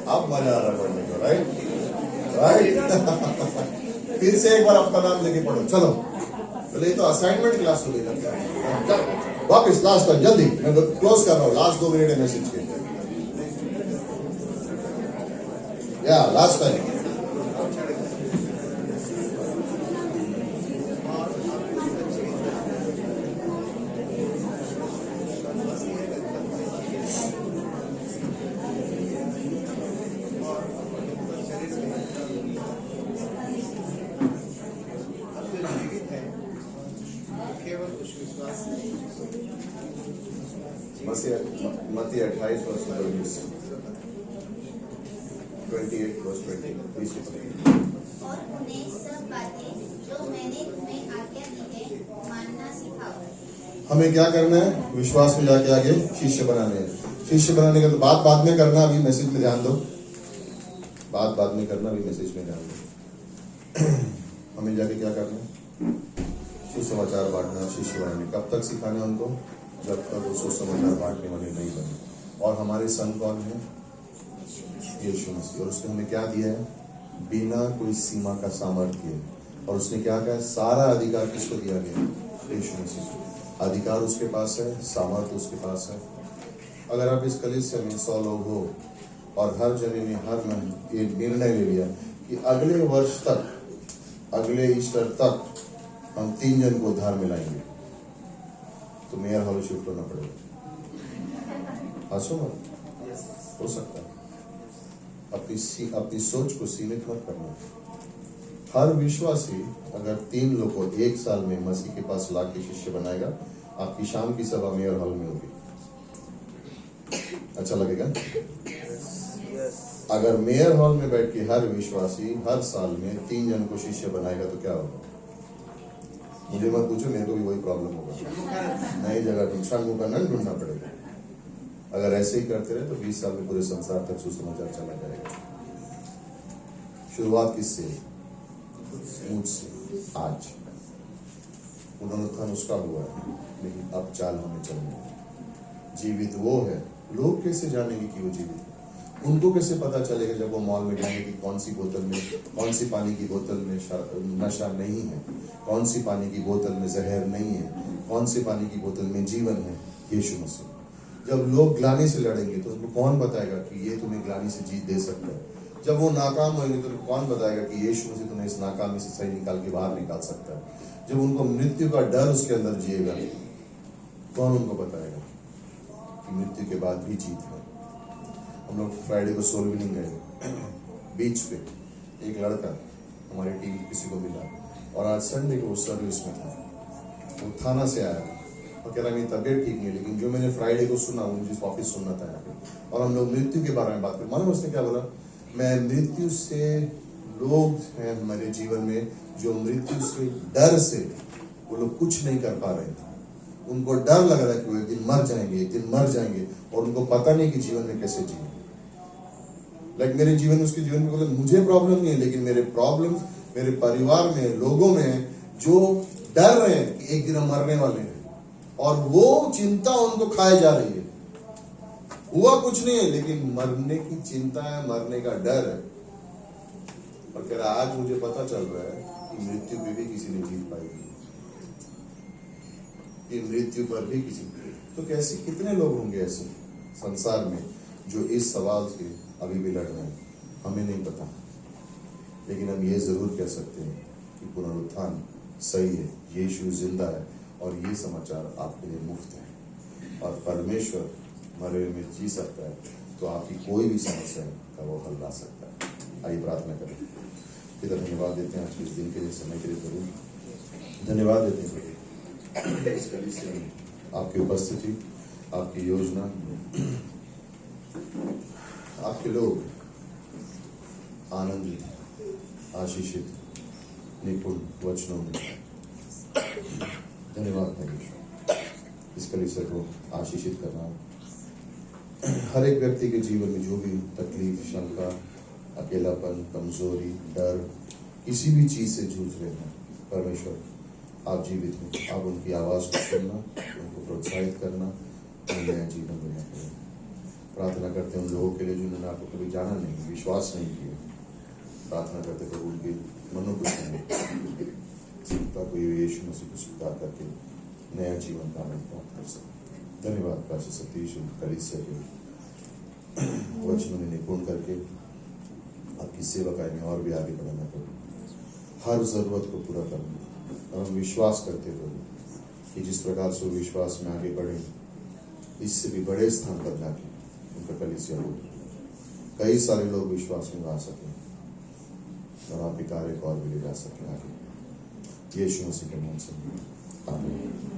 C: अब मजा आ रहा है पढ़ने को, राइट। फिर से एक बार अपना नाम लेके पढ़ो, चलो। चलो, ये तो असाइनमेंट क्लास हो गई लगता है। चलो वापिस लास्ट तक जल्दी, मैं क्लोज कर रहा हूँ, लास्ट 2 मिनट है मैसेज के। या लास्ट टाइम मत्ती 28 वर्ष 20, 28 वर्ष 20।
D: और उन्हें सब बातें जो मैंने तुम्हें आज्ञा दी है मानना सिखाओ।
C: हमें क्या करना है? विश्वास में जाके आगे शिष्य बनाने हैं। शिष्य बनाने का तो बात बाद में करना, अभी मैसेज में ध्यान दो। बात बाद में करना, अभी मैसेज में ध्यान दो। हमें जाके क्या करना है? सुसमाचार बांटना, शिष्य बनाने। कब तक सिखाना उनको? जब तक वो सुसमाचार बांटने वाले नहीं बने। और हमारे संत कौन है? यीशु मसीह। और उसने हमें क्या दिया है? बिना कोई सीमा का सामर्थ्य। और उसने क्या कहा? सारा अधिकार किसको दिया गया? यीशु मसीह। अधिकार उसके पास है, सामर्थ्य उसके पास है। अगर आप इस कलीसिया में 100 लोग हो और हर जने ने हर महीने ये निर्णय ले लिया कि अगले वर्ष तक, अगले ईस्टर तक हम 3 जन को उद्धार में लाएंगे, तो मेयर हॉल शिफ्ट होना पड़ेगा। हंसो मत, हो सकता है। अपनी सोच को सीमित मत करना। हर विश्वासी अगर 3 लोग को 1 साल में मसीह के पास ला के शिष्य बनाएगा, आपकी शाम की सभा मेयर हॉल में होगी। अच्छा लगेगा? अगर मेयर हॉल में बैठ के हर विश्वासी हर साल में 3 जन को शिष्य बनाएगा तो क्या होगा? मुझे मत पूछो, मेरे को भी वही प्रॉब्लम होगा। नई जगह ढूंढना पड़ेगा। अगर ऐसे ही करते रहे तो 20 साल में पूरे संसार तक सुसमाचार चला जाएगा। शुरुआत किससे? मुझसे। आज पुनरुत्थान उसका हुआ है, लेकिन अब चाल हमें चलनी है। जीवित वो है। लोग कैसे जानेंगे कि वो जीवित है? उनको कैसे पता चलेगा जब वो मॉल में जाएंगे कि कौन सी बोतल में, कौन सी पानी की बोतल में नशा नहीं है, कौन सी पानी की बोतल में जहर नहीं है, कौन सी पानी की बोतल में जीवन है? यीशु मसीह। जब लोग ग्लानि से लड़ेंगे तो उनको कौन बताएगा कि ये तुम्हें ग्लानि से जीत दे सकता है? जब वो नाकाम होंगे तो कौन बताएगा कि यीशु मसीह तुम्हें इस नाकामी से सही निकाल के बाहर निकाल सकता है? जब उनको मृत्यु का डर उसके अंदर जिएगा, कौन उनको बताएगा कि मृत्यु के बाद भी जीत है? हम लोग फ्राइडे को सोल विनिंग गए, बीच पे एक लड़का हमारी टीम किसी को मिला, और आज संडे को सर्विस में था। वो थाना से आया और कह रहा मेरी तबीयत ठीक नहीं, लेकिन जो मैंने फ्राइडे को सुना वो मुझे वापिस सुनना था यहाँ पे। और हम लोग मृत्यु के बारे में बात करें। मालूम उसने क्या बोला? मैं मृत्यु से, लोग हैं हमारे जीवन में जो मृत्यु से डर से वो लोग कुछ नहीं कर पा रहे हैं। उनको डर लग रहा है कि वो एक दिन मर जाएंगे, एक दिन मर जाएंगे, और उनको पता नहीं कि जीवन में कैसे जिए। लाइक मेरे जीवन में, उसके जीवन में बोले मुझे प्रॉब्लम नहीं है, लेकिन मेरे प्रॉब्लम मेरे परिवार में लोगों में जो डर रहे हैं कि एक दिन हम मरने वाले हैं, और वो चिंता उनको खाए जा रही है। हुआ कुछ नहीं है, लेकिन मरने की चिंता है, मरने का डर है। और कह रहा आज मुझे पता चल रहा है कि मृत्यु पे भी किसी ने जीत पाएगी, कि मृत्यु पर भी किसी ने। तो कैसे कितने लोग होंगे ऐसे संसार में जो इस सवाल से अभी भी लड़ रहे हैं, हमें नहीं पता। लेकिन हम ये जरूर कह सकते हैं कि पुनरुत्थान सही है, यीशु जिंदा है, और ये समाचार आपके लिए मुफ्त है, और परमेश्वर मरे हुए में जी सकता है, तो आपकी कोई भी समस्या का वो हल ला सकता है। आइए प्रार्थना करें। फिर धन्यवाद देते हैं आज के इस दिन के लिए, समय के लिए जरूर धन्यवाद देते हैं प्रभु इस कलीसिया में आपकी उपस्थिति, आपकी योजना, आपके लोग आनंदित, आशीषित, निपुण वचनों में। धन्यवाद परमेश्वर, इस कलीसिया को आशीषित करना। हर एक व्यक्ति के जीवन में जो भी तकलीफ, शंका, अकेलापन, कमजोरी, डर, किसी भी चीज से जूझ रहे हैं, परमेश्वर आप जीवित हैं। आप उनकी आवाज को सुनना, उनको प्रोत्साहित करना, नया जीवन देना करें। प्रार्थना करते हैं उन लोगों के लिए जिन्होंने आपको कभी जाना नहीं, विश्वास नहीं किया। प्रार्थना करते प्रभु उनके मनों को चिंता को यीशु मसीह को स्वीकार करके नया जीवन का आनंद प्राप्त कर सके। धन्यवाद पास्टर सतीश, कलीसिया के वचनों में निपुण करके आपकी सेवा में और भी आगे बढ़ाना प्रभु, हर जरूरत को पूरा करना। और हम विश्वास करते प्रभु कि जिस प्रकार से विश्वास में आगे बढ़े, इससे भी बड़े स्थान पर जाके उनका कलीसिया हो, कई सारे लोग विश्वास में आ सकें और आपके कार्य को और भी ले जा सकें आगे। यीशु मसीह के नाम से आमीन।